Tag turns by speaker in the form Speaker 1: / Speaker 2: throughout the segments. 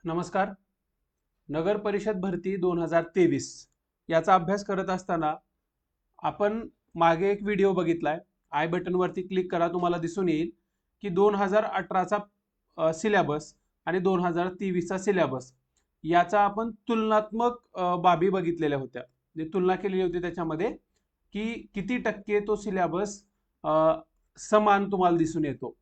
Speaker 1: नमस्कार. नगर परिषद भरती 2023 याचा अभ्यास करत असताना आपण मागे एक व्हिडिओ बघितलाय. आय बटन वरती क्लिक करा, तुम्हाला दिसून येईल की 2018चा सिलेबस आणि 2023चा सिलेबस याचा आपण तुलनात्मक बाबी बघितलेल्या होत्या. जे तुलना केलेली होती त्याच्यामध्ये की किती टक्के तो सिलेबस समान तुम्हाला दिसून येतो.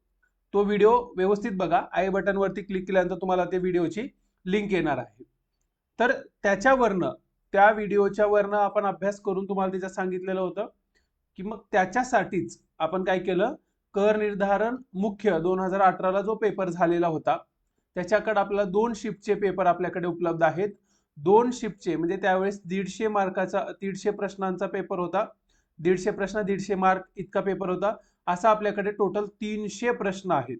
Speaker 1: तो व्हिडिओ व्यवस्थित बघा. आय बटन वरती क्लिक केल्यानंतर तुम्हाला त्या व्हिडिओची लिंक येणार आहे. तर त्याच्यावरनं त्या व्हिडिओच्या वरनं आपण अभ्यास करून तुम्हाला त्याच्यात सांगितलेलं होतं की मग त्याच्यासाठीच आपण काय केलं, कर निर्धारण मुख्य 2018ला जो पेपर झालेला होता त्याच्याकडे आपल्याला 2 शिफ्टचे पेपर आपल्याकडे उपलब्ध आहेत. 2 शिफ्टचे म्हणजे त्यावेळेस 150 मार्काचा 150 प्रश्नांचा पेपर होता. 150 प्रश्न 150 मार्क इतका पेपर होता. असा आपल्याकडे टोटल 300 प्रश्न आहेत.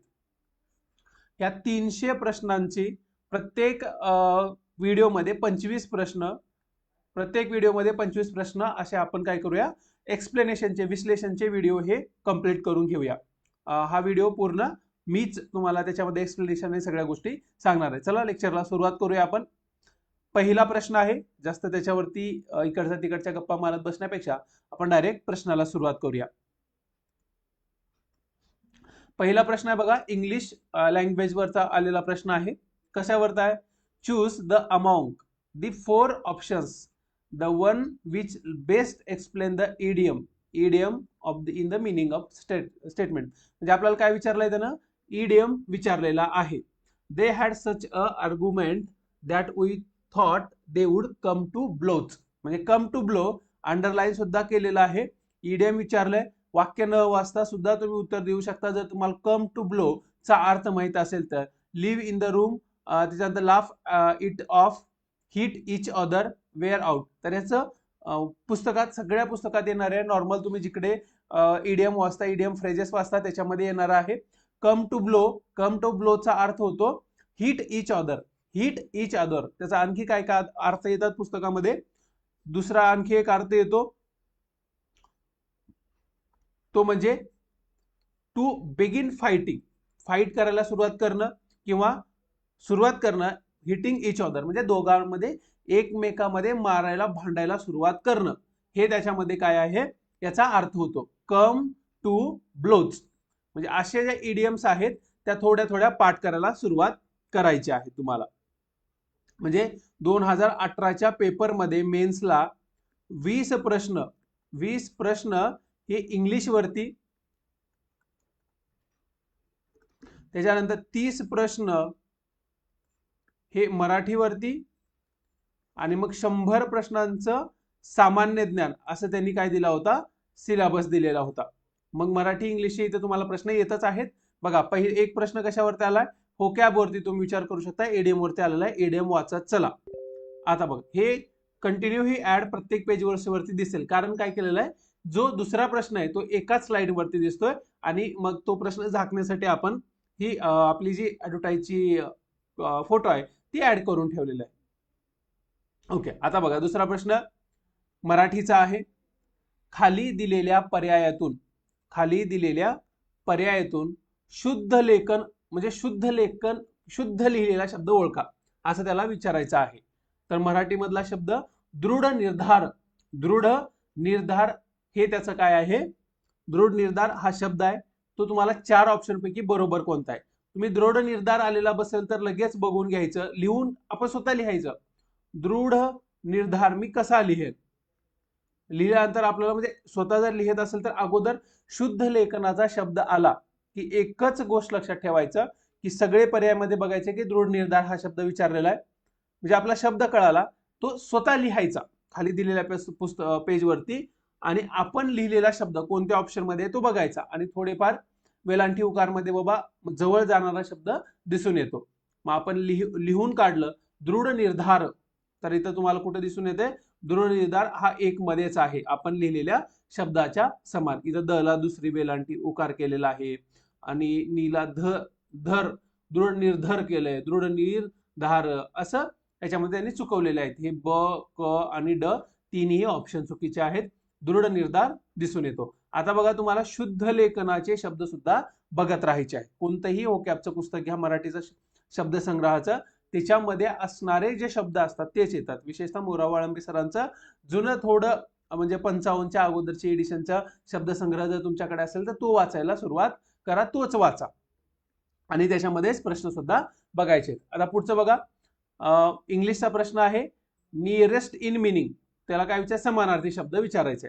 Speaker 1: या 300 प्रश्नांची प्रत्येक व्हिडिओमध्ये 25 प्रश्न, प्रत्येक व्हिडिओमध्ये 25 प्रश्न असे आपण काय करूया, एक्सप्लेनेशनचे विश्लेषणचे व्हिडिओ हे कंप्लीट करून घेऊया. हा व्हिडिओ पूर्ण मीच तुम्हाला त्याच्यामध्ये एक्सप्लेनेशन आणि सगळ्या गोष्टी सांगणार आहे. चला लेक्चरला सुरुवात करूया आपण. पहिला प्रश्न आहे. जास्त त्याच्यावरती इकडच्या तिकडच्या गप्पा मारत बसण्यापेक्षा आपण डायरेक्ट प्रश्नाला सुरुवात करूया. पहिला प्रश्न आहे बघा, इंग्लिश लँग्वेज वरचा आलेला प्रश्न आहे. कशावरचा आहे? Choose the among the 4 options the one which best explain the idiom of the in the meaning of statement. म्हणजे आपल्याला काय विचारलंय त्यानं? इडियम विचारलेला आहे. They had such a argument that we thought they would come to blows. म्हणजे come to blow underline सुद्धा केलेला आहे. इडियम विचारलंय. वाक्य न वाचता सुद्धा तुम्ही उत्तर देऊ शकता जर तुम्हाला कम टू ब्लो चा अर्थ माहित असेल तर. लिव्ह इन द रूम, त्याच्यानंतर laugh it off, hit each other, wear out. तर ह्याचं पुस्तकात सगळ्या पुस्तकात येणार आहे. नॉर्मल तुम्ही जिकडे इडियम वाचता, इडियम फ्रेजेस वाचता त्याच्यामध्ये येणार आहे. कम टू ब्लोचा अर्थ होतो hit each other. Hit each other त्याचा आणखी काय काय अर्थ येतात पुस्तकामध्ये. दुसरा आणखी एक अर्थ येतो तो म्हणजे टू बिगिन फाइटिंग. फाईट करायला सुरुवात करणं किंवा सुरुवात करणं. हिटिंग इच अदर म्हणजे दोघांमध्ये एकमेकांमध्ये मारायला भांडायला सुरुवात करणं. हे त्याच्यामध्ये काय आहे याचा अर्थ होतो. Come to blows. म्हणजे असे जे इडियम्स आहेत त्या थोड्या थोड्या पाठ करायला सुरुवात करायची आहे तुम्हाला. म्हणजे 2018च्या पेपरमध्ये मेन्सला 20 प्रश्न हे इंग्लिश वरती, त्याच्यानंतर 30 प्रश्न हे मराठीवरती आणि मग 100 प्रश्नांचं सामान्य ज्ञान असं त्यांनी काय दिला होता, सिलेबस दिलेला होता. मग मराठी इंग्लिश इथे तुम्हाला प्रश्न येतच आहेत. बघा पहिले एक प्रश्न कशावरती आलाय, होकॅब वरती तुम्ही विचार करू शकता. एडीएम वरती आलेला आहे. एडीएम वाचत चला. आता बघ हे कंटिन्यू ही ऍड प्रत्येक पेज वरती दिसेल. कारण काय केलेलं आहे, जो दुसरा प्रश्न आहे तो एकाच स्लाइड वरती दिसतोय आणि मग तो प्रश्न झाकण्यासाठी आपण ही आपली जी ऍडव्हर्टाईजची फोटो आहे ती ऍड करून ठेवलेली आहे. ओके, आता बघा दुसरा प्रश्न मराठीचा आहे. खाली दिलेल्या पर्यायातून शुद्ध लेखन म्हणजे शुद्ध लिहिलेला शब्द ओळखा असं त्याला विचारायचं आहे. तर मराठी मधला शब्द दृढ निर्धार हे त्याचं काय आहे? दृढ निर्धार हा शब्द आहे. तो तुम्हाला 4 ऑप्शन पैकी बरोबर कोणता आहे? तुम्ही दृढ निर्धार आलेला बसेल तर लगेच बघून घ्यायचं, लिहून आपण स्वतः लिहायचं. दृढ निर्धार मी कसा लिहेल? लिहिल्यानंतर आपल्याला म्हणजे स्वतः जर लिहित असेल तर अगोदर शुद्ध लेखनाचा शब्द आला की एकच गोष्ट लक्षात ठेवायचं की सगळे पर्यायामध्ये बघायचे की दृढ निर्धार हा शब्द विचारलेला आहे. म्हणजे आपला शब्द कळाला, तो स्वतः लिहायचा खाली दिलेल्या पेजवरती आणि आपण लिहिलेला शब्द कोणत्या ऑप्शन मध्ये तो बघायचा आणि थोडेफार वेलांटी उकार मध्ये बाबा जवळ जाणारा शब्द दिसून येतो. मग आपण लिहून काढलं दृढ निर्धार, तर इथं तुम्हाला कुठे दिसून येते? दृढ निर्धार हा एक मध्येच आहे आपण लिहिलेल्या शब्दाच्या समान. इथं द ला दुसरी वेलांटी उकार केलेला आहे आणि नीला धर दृढ निर्धार केलंय, दृढ निर्धार असं याच्यामध्ये त्यांनी चुकवलेले आहेत. हे ब, क आणि ड तिन्ही ऑप्शन चुकीचे आहेत. दृढ निर्धार दिसून येतो. आता बघा तुम्हाला शुद्ध लेखनाचे शब्द सुद्धा बघत राहायचे आहे. कोणतंही होकॅबचं पुस्तक घ्या मराठीचं शब्दसंग्रहाचं, त्याच्यामध्ये असणारे जे शब्द असतात तेच येतात. विशेषतः मोराव वाळंबे सरांचं जुनं थोडं म्हणजे 55च्या अगोदरची एडिशनचा शब्दसंग्रह जर तुमच्याकडे असेल तर तो वाचायला सुरुवात करा, तोच वाचा आणि त्याच्यामध्येच प्रश्न सुद्धा बघायचे. आता पुढचं बघा, इंग्लिशचा प्रश्न आहे नियरेस्ट इन मिनिंग, त्याला काय विचार, समानार्थी शब्द विचारायचे.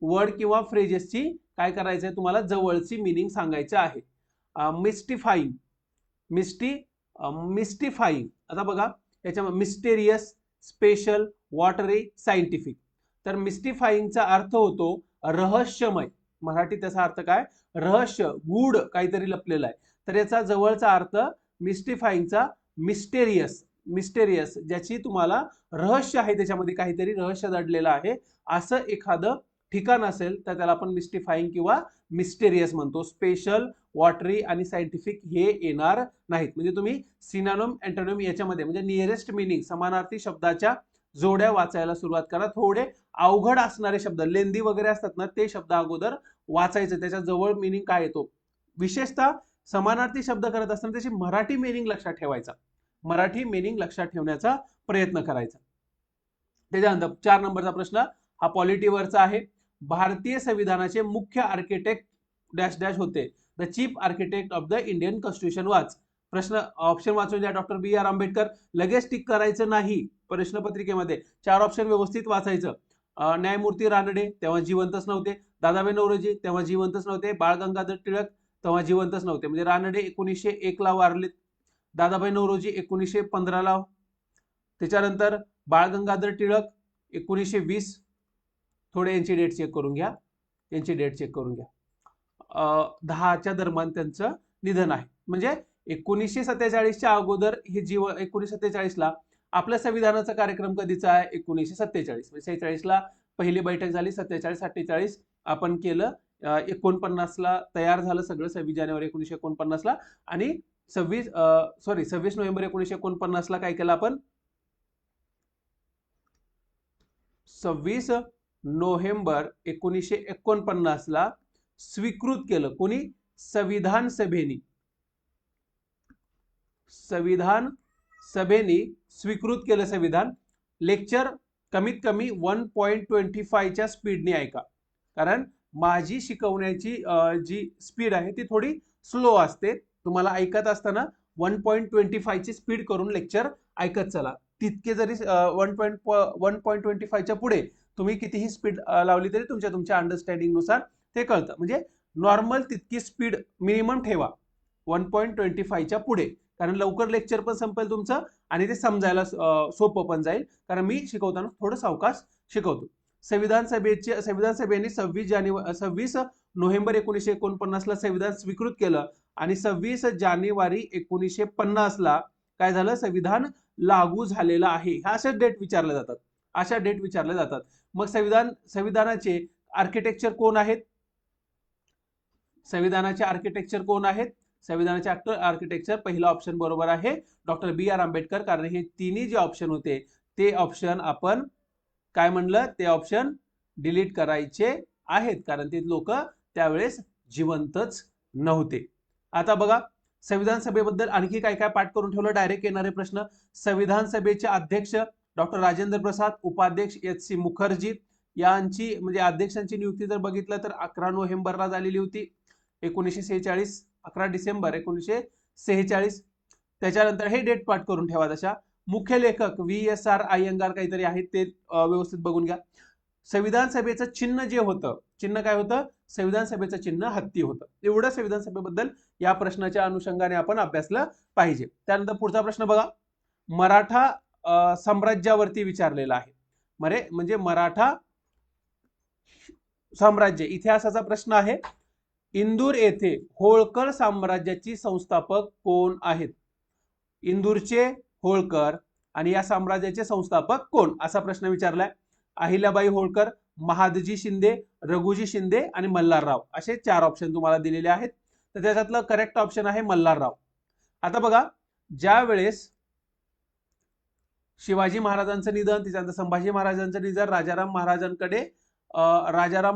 Speaker 1: वर्ड किंवा फ्रेजेसची काय करायचंय तुम्हाला, जवळची मिनिंग सांगायचं आहे. मिस्टिफाईंग, मिस्टिफाईंग, आता बघा याच्यामध्ये मिस्टेरियस, स्पेशल, वॉटरी, सायंटिफिक. तर मिस्टिफाईंगचा अर्थ होतो रहस्यमय, मराठीत त्याचा अर्थ काय, रहस्य, गूढ काहीतरी लपलेलं आहे. तर याचा जवळचा अर्थ मिस्टिफाईंगचा मिस्टेरियस, मिस्टेरियस ज्याची तुम्हाला रहस्य आहे, त्याच्यामध्ये काहीतरी रहस्य दडलेलं आहे असं एखादं ठिकाण असेल तर त्याला आपण मिस्टिफाईंग किंवा मिस्टेरियस म्हणतो. स्पेशल, वॉटरी आणि सायंटिफिक हे येणार नाहीत. म्हणजे तुम्ही सिनोनिम, अँटोनिम याच्यामध्ये म्हणजे नियरेस्ट मिनिंग, समानार्थी शब्दाच्या जोड्या वाचायला सुरुवात करा. थोडे अवघड असणारे शब्द, लेंदी वगैरे असतात ना, ते शब्द अगोदर वाचायचे, त्याच्या जवळ मिनिंग काय येतो. विशेषतः समानार्थी शब्द करत असताना त्याची मराठी मिनिंग लक्षात ठेवायचा, मराठी मिनिंग लक्षात ठेवण्याचा प्रयत्न करायचा. त्याच्यानंतर 4 नंबरचा प्रश्न हा पॉलिटीवरचा आहे. भारतीय संविधानाचे मुख्य आर्किटेक्ट डॅश डॅश होते. The chief architect of the Indian constitution वाच. प्रश्न ऑप्शन वाचून द्या. Doctor B R Ambedkar. लगेच टिक करायचं नाही प्रश्नपत्रिकेमध्ये, 4 ऑप्शन व्यवस्थित वाचायचं. न्यायमूर्ती रानडे तेव्हा जिवंतच नव्हते. दादाभाई नौरोजी तेव्हा जिवंतच नव्हते. बाळ गंगाधर टिळक तेव्हा जिवंतच नव्हते. म्हणजे रानडे 1901 ला वारले, दादाभाई नौरोजी 1915 ला, त्याच्यानंतर बाळ गंगाधर टिळक 1920. थोडे यांची डेट चेक करून घ्या, यांची डेट चेक करून घ्या. 10च्या दरम्यान त्यांचं निधन आहे. म्हणजे 1947च्या अगोदर हे 1947 ला आपल्या संविधानाचा कार्यक्रम कधीचा आहे, 1947. 46 ला पहिली बैठक झाली, 47-48 आपण केलं, 49 ला तयार झालं सगळं, 26 जानेवारी 1949 ला. आणि 26 नोव्हेंबर 1949 ला काय केलं आपण, 26 नोव्हेंबर 1949 ला स्वीकृत केलं. कोणी, संविधान सभेनी, संविधान सभेनी स्वीकृत केलं संविधान. लेक्चर कमीत कमी 1.25च्या स्पीडने ऐका, कारण माझी शिकवण्याची जी स्पीड आहे ती थोडी स्लो असते. तुम्हाला ऐकत असताना 1.25ची स्पीड करून लेक्चर ऐकत चला. तितके जरी 1.25च्या पुढे तुम्ही कितीही स्पीड लावली तरी तुमच्या अंडरस्टँडिंग नुसार ते कळतं. म्हणजे नॉर्मल तितकी स्पीड मिनिमम ठेवा 1.25च्या पुढे, कारण लवकर लेक्चर पण संपेल तुमचं आणि ते समजायला सोपं पण जाईल, कारण मी शिकवताना थोडं सावकाश शिकवतो. संविधान सभेने 26 नोव्हेंबर 1949 ला संविधान स्वीकृत केलं आणि 26 जानेवारी 1950 ला काय झालं, संविधान लागू झालेलं आहे. ह्या अशा डेट विचारल्या जातात, अशा डेट विचारल्या जातात. मग संविधानाचे आर्किटेक्चर कोण आहेत, संविधानाचे आर्किटेक्चर कोण आहेत, संविधानाचे आर्किटेक्चर पहिला ऑप्शन बरोबर आहे डॉक्टर बी आर आंबेडकर. कारण हे तिन्ही जे ऑप्शन होते ते ऑप्शन आपण काय म्हणलं, ते ऑप्शन डिलीट करायचे आहेत, कारण ते लोक त्यावेळेस जिवंतच नव्हते. आता बघा संविधान सभेबद्दल आणखी काय काय पाठ करून ठेवलं, डायरेक्ट येणारे प्रश्न. संविधान सभेचे अध्यक्ष डॉक्टर राजेंद्र प्रसाद, उपाध्यक्ष एच सी मुखर्जी. यांची म्हणजे अध्यक्षांची नियुक्ती जर बघितलं तर 11 नोव्हेंबरला झालेली होती 1946, 11 डिसेंबर 1946. त्याच्यानंतर हे डेट पाठ करून ठेवा. तशा मुख्य लेखक VSR अय्यंगार काहीतरी आहेत, ते व्यवस्थित बघून घ्या. संविधान सभेचं चिन्ह जे होतं, चिन्ह काय होतं, संविधान सभेचं चिन्ह हत्ती होतं. एवढं संविधान सभेबद्दल या प्रश्नाच्या अनुषंगाने आपण अभ्यासलं पाहिजे. त्यानंतर पुढचा प्रश्न बघा, मराठा साम्राज्यावरती विचारलेला आहे. म्हणजे मराठा साम्राज्य, इतिहासाचा प्रश्न आहे. इंदूर येथे होळकर साम्राज्याची संस्थापक कोण आहेत, इंदूरचे होळकर आणि या साम्राज्याचे संस्थापक कोण, असा प्रश्न विचारलाय. अहिल्याबाई होळकर, महादजी शिंदे, रघुजी शिंदे आणि मल्हारराव, असे 4 ऑप्शन तुम्हाला दिलेले आहेत. तर त्याच्यातलं करेक्ट ऑप्शन आहे मल्हारराव. आता बघा, ज्या वेळेस शिवाजी महाराजांचं निधन, त्याच्यानंतर संभाजी महाराजांचं निधन, राजाराम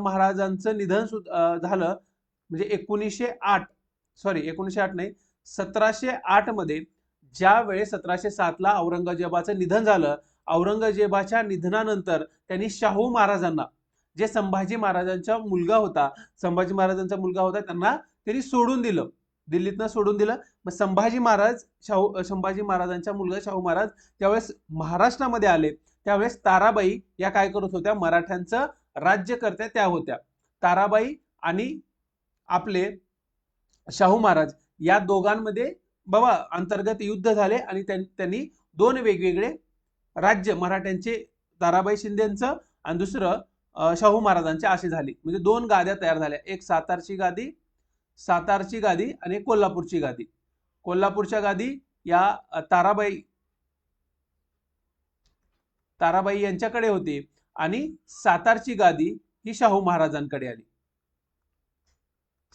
Speaker 1: महाराजांचं निधन झालं, म्हणजे 1708 मध्ये ज्या वेळेस 1707 औरंगजेबाचं निधन झालं, औरंगजेबाच्या निधनानंतर त्यांनी शाहू महाराजांना, जे संभाजी महाराजांचा मुलगा होता, त्यांना त्यांनी सोडून दिलं, दिल्लीतनं सोडून दिलं. मग संभाजी महाराजांचा मुलगा शाहू महाराज त्यावेळेस महाराष्ट्रामध्ये आले. त्यावेळेस ताराबाई या काय करत होत्या, मराठ्यांचं राज्यकर्त्या त्या होत्या. ताराबाई आणि आपले शाहू महाराज या दोघांमध्ये बाबा अंतर्गत युद्ध झाले आणि त्यांनी दोन वेगवेगळे राज्य, मराठ्यांचे ताराबाई शिंदेचं आणि दुसरं शाहू महाराजांचे असे झाले. म्हणजे दोन गाद्या तयार झाल्या, एक सातारची गादी आणि एक कोल्हापूरची गादी. कोल्हापूरच्या गादी या ताराबाई यांच्याकडे होती आणि सातारची गादी ही शाहू महाराजांकडे आली.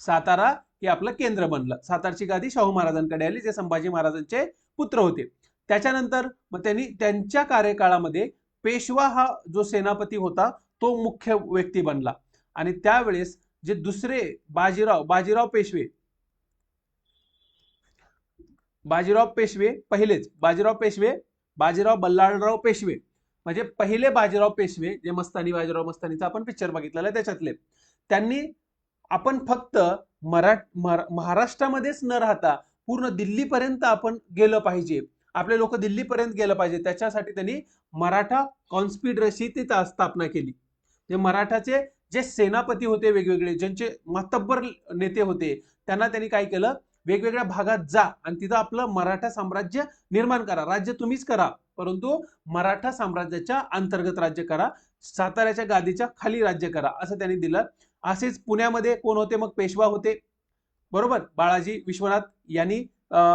Speaker 1: सातारा हे आपलं केंद्र बनलं. सातारची गादी शाहू महाराजांकडे आली, जे संभाजी महाराजांचे पुत्र होते. त्याच्यानंतर मग त्यांनी त्यांच्या कार्यकाळामध्ये पेशवा हा जो सेनापती होता तो मुख्य व्यक्ती बनला. आणि त्यावेळेस जे दुसरे बाजीराव बल्लाळराव पेशवे म्हणजे पहिले बाजीराव पेशवे, जे मस्तानीचा आपण पिक्चर बघितलेला त्याच्यातले, त्यांनी आपण फक्त महाराष्ट्रामध्येच न राहता पूर्ण दिल्लीपर्यंत आपण गेलं पाहिजे, आपले लोक दिल्लीपर्यंत गेलं पाहिजे, त्याच्यासाठी त्यांनी मराठा कॉन्स्पिरसीची स्थापना केली. जे मराठाचे जे सेनापती होते वेगवेगळे, ज्यांचे मातब्बर नेते होते, त्यांना त्यांनी काय केलं, वेगवेगळ्या भागात जा आणि तिथं आपलं मराठा साम्राज्य निर्माण करा. राज्य तुम्हीच करा, परंतु मराठा साम्राज्याच्या अंतर्गत राज्य करा, साताऱ्याच्या गादीच्या खाली राज्य करा, असं त्यांनी दिलं. असेच पुण्यामध्ये कोण होते, मग पेशवा होते, बरोबर. बाळाजी विश्वनाथ यांनी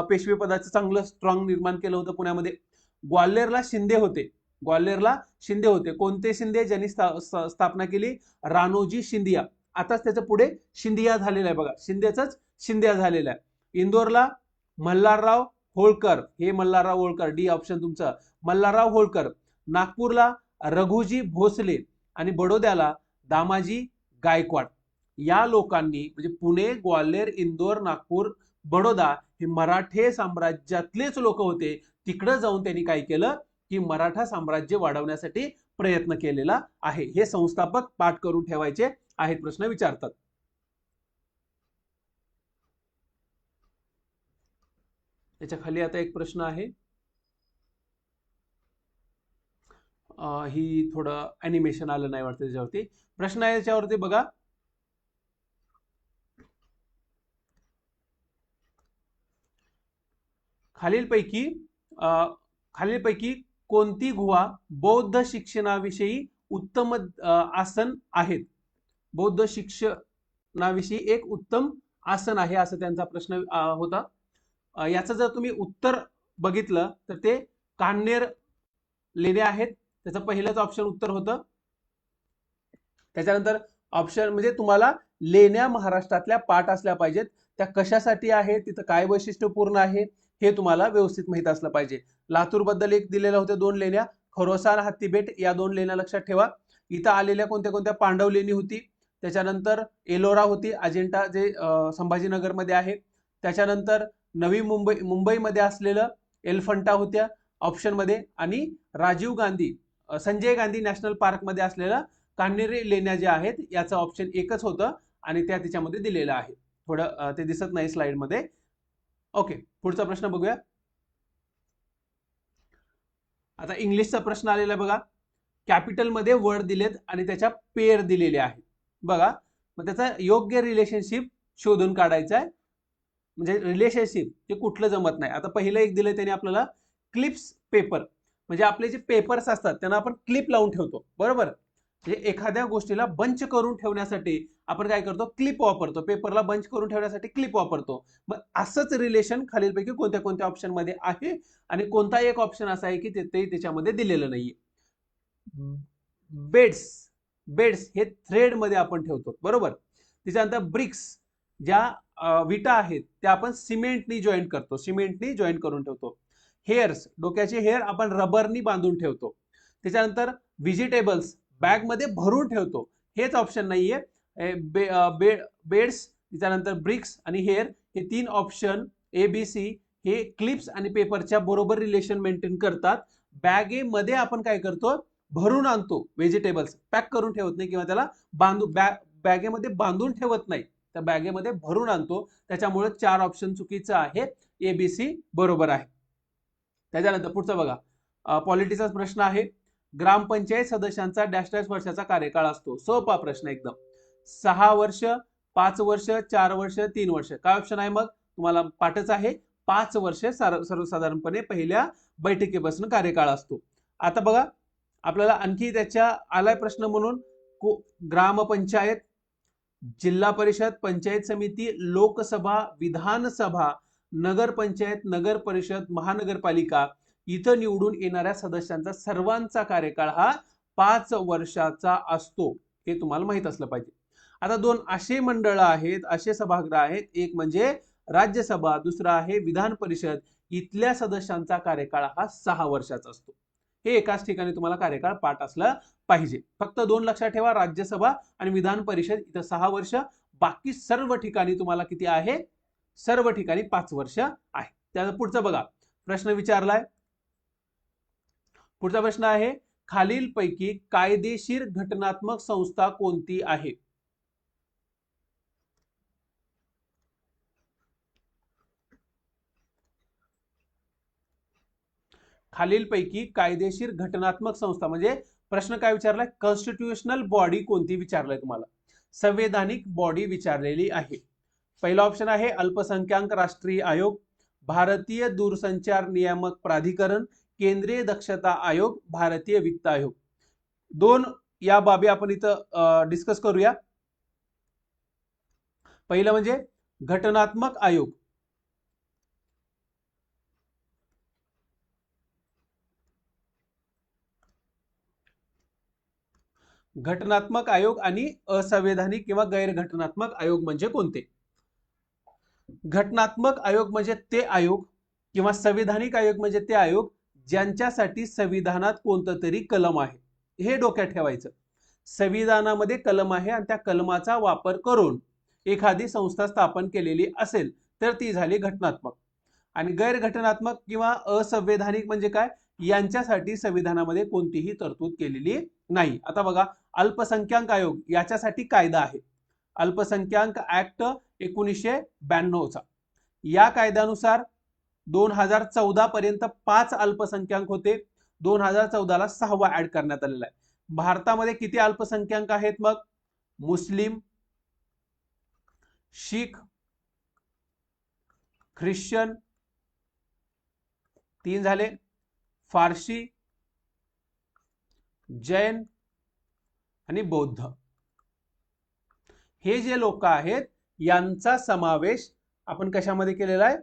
Speaker 1: पेशवे पदाचं चांगलं स्ट्रॉंग निर्माण केलं होतं पुण्यामध्ये. ग्वाल्हेरला शिंदे होते. कोणते शिंदे? ज्यांनी स्थापना केली, राणोजी शिंदिया. आताच त्याच्या पुढे शिंदिया झालेला आहे बघा, शिंदिया झालेला आहे. इंदोरला मल्हारराव होळकर, हे मल्हारराव होळकर, डी ऑप्शन तुमचं, मल्हारराव होळकर. नागपूरला रघुजी भोसले आणि बडोद्याला दामाजी गायकवाड. या लोकांनी म्हणजे पुणे, ग्वाल्हेर, इंदोर, नागपूर, बडोदा हे मराठे साम्राज्यातलेच लोक होते. तिकडे जाऊन त्यांनी काय केलं की मराठा साम्राज्य वाढवण्यासाठी प्रयत्न केलेला आहे. हे संस्थापक पाठ करून ठेवायचे आहेत, प्रश्न विचारतात. त्याच्या खाली आता एक प्रश्न आहे, ही थोडं ॲनिमेशन आलं नाही वाटतं त्याच्यावरती. प्रश्न आहे याच्यावरती बघा, खालीलपैकी कोणती गुहा बौद्ध शिक्षणाविषयी उत्तम आसन आहेत? बौद्ध शिक्षणाविषयी एक उत्तम आसन आहे, असं त्यांचा प्रश्न होता. याचं जर तुम्ही उत्तर बघितलं तर ते कान्हेर लेण्या आहेत, त्याचं पहिलंच ऑप्शन उत्तर होतं. त्याच्यानंतर ऑप्शन म्हणजे तुम्हाला लेण्या महाराष्ट्रातल्या पाठ असल्या पाहिजेत, त्या कशासाठी आहेत, तिथं काय वैशिष्ट्यपूर्ण आहे हे तुम्हाला व्यवस्थित माहित असलं पाहिजे. लातूर बद्दल एक दिलेलं होतं, 2 लेण्या, खरोसार, हत्तीबेट, या 2 लेण्या लक्षात ठेवा. इथं आलेल्या कोणत्या पांडव लेणी होती, त्याच्यानंतर एलोरा होती, अजिंठा जे संभाजीनगरमध्ये आहे. त्याच्यानंतर नवी मुंबईमध्ये असलेलं एलिफंटा होत्या ऑप्शन मध्ये, आणि संजय गांधी नॅशनल पार्क मध्ये असलेलं कान्हेर लेण्या ज्या आहेत याचं ऑप्शन एकच होतं आणि त्या त्याच्यामध्ये दिलेलं आहे. थोडं ते दिसत नाही स्लाइड मध्ये. ओके, पुढचा प्रश्न बघूया. आता इंग्लिशचा प्रश्न आलेला बघा. कॅपिटल मध्ये वर्ड दिलेत आणि त्याच्या पेअर दिलेले आहेत बघा. मग त्याचा योग्य रिलेशनशिप शोधून काढायचा आहे. म्हणजे रिलेशनशिप ते कुठलं जमत नाही. आता पहिलं एक दिलंय त्याने आपल्याला क्लिप्स पेपर, म्हणजे आपले जे पेपर्स असतात त्यांना आपण क्लिप लावून ठेवतो, बरोबर. म्हणजे एखाद्या गोष्टीला बंच करून ठेवण्यासाठी आपण काय करतो, क्लिप वापरतो. पेपरला बंच करून ठेवण्यासाठी क्लिप वापरतो. मग असंच रिलेशन खालीलपैकी कोणत्या ऑप्शन मध्ये आहे आणि कोणता एक ऑप्शन असा आहे की ते त्याच्यामध्ये दिलेलं नाहीये. बेड्स हे थ्रेड मध्ये आपण ठेवतो, बरोबर. त्याच्यानंतर ब्रिक्स, ज्या विटा आहेत त्या आपण सिमेंटनी जॉईन करून ठेवतो. हेअर्स, डोक्याचे हेअर आपण रबरनी बांधून ठेवतो. त्याच्यानंतर व्हेजिटेबल्स बॅग मध्ये भरून ठेवतो. हेच ऑप्शन नाहीये. बेड्स, त्याच्यानंतर ब्रिक्स आणि हेअर हे 3 ऑप्शन ABC हे क्लिप्स आणि पेपरच्या बरोबर रिलेशन मेंटेन करतात. बॅगेमध्ये आपण काय करतो, भरून आणतो व्हेजिटेबल्स, पॅक करून ठेवत नाही किंवा त्याला बॅगेमध्ये बांधून ठेवत नाही, त्या बॅगेमध्ये भरून आणतो. त्याच्यामुळे 4 ऑप्शन चुकीचं आहे, एबीसी बरोबर आहे. त्याच्यानंतर पुढचं बघा, पॉलिटिक्सचा प्रश्न आहे. ग्रामपंचायत सदस्यांचा डॅश डॅश वर्षाचा कार्यकाळ असतो. सोपा प्रश्न एकदम. 6 वर्ष, 5 वर्ष, 4 वर्ष, 3 वर्ष. काय ऑप्शन आहे मग? तुम्हाला पाठच आहे, 5 वर्ष सर्वसाधारणपणे पहिल्या बैठकीपासून कार्यकाळ असतो. आता बघा, आपल्याला आणखी त्याच्या आलाय प्रश्न म्हणून, ग्रामपंचायत, जिल्हा परिषद, पंचायत समिती, लोकसभा, विधानसभा, नगरपंचायत, नगर परिषद, महानगरपालिका इथं निवडून येणाऱ्या सदस्यांचा सर्वांचा कार्यकाळ हा 5 वर्षाचा असतो. हे तुम्हाला माहित असलं पाहिजे. आता 2 असे मंडळ आहेत, असे सभागृह आहेत, एक म्हणजे राज्यसभा, दुसरा आहे विधान परिषद. इथल्या सदस्यांचा कार्यकाळ हा 6 वर्षाचा असतो. हे एकाच ठिकाणी तुम्हाला कार्यकाळ पाठ असला पाहिजे. फक्त 2 लक्षात ठेवा, राज्यसभा आणि विधान परिषद इथं 6 वर्ष, बाकी सर्व ठिकाणी तुम्हाला किती आहे? सर्व ठिकाणी 5 वर्ष आहे. त्याचा पुढचा बघा, प्रश्न विचारलाय. पुढचा प्रश्न आहे, खालीलपैकी कायदेशीर घटनात्मक संस्था कोणती आहे? खालीलपैकी कायदेशीर घटनात्मक संस्था म्हणजे प्रश्न काय विचारलाय? कॉन्स्टिट्यूशनल बॉडी कोणती विचारलाय तुम्हाला? संवैधानिक बॉडी विचारलेली आहे. पहिला ऑप्शन आहे अल्पसंख्याक राष्ट्रीय आयोग, भारतीय दूरसंचार नियामक प्राधिकरण, केंद्रीय दक्षता आयोग, भारतीय वित्त आयोग. 2 या बाबी आपण इथं डिस्कस करूया. पहिलं म्हणजे घटनात्मक आयोग. घटनात्मक आयोग आणि असंवैधानिक किंवा गैरघटनात्मक आयोग म्हणजे कोणते? घटनात्मक आयोग म्हणजे ते आयोग किंवा संवैधानिक आयोग म्हणजे ते आयोग ज्यांच्यासाठी संविधानात कोणतं तरी कलम आहे. हे डोक्यात ठेवायचं. संविधानामध्ये कलम आहे आणि त्या कलमाचा वापर करून एखादी संस्था स्थापन केलेली असेल तर ती झाली घटनात्मक. आणि गैरघटनात्मक किंवा असंवैधानिक म्हणजे काय? यांच्यासाठी संविधानामध्ये कोणतीही तरतूद केलेली नाही. आता बघा, अल्पसंख्याक आयोग याच्यासाठी कायदा आहे, अल्पसंख्याक ऍक्ट 1992 चा. या कायद्यानुसार 2014 पर्यंत 5 अल्पसंख्याक होते, 2014 ला 6वा ऍड करण्यात आलेला आहे. भारतामध्ये किती अल्पसंख्याक आहेत मग? मुस्लिम, शीख, ख्रिश्चन 3 झाले, फारसी, जैन आणि बौद्ध. हे जे लोक आहेत यांचा समावेश आपण कशामध्ये केलेला आहे?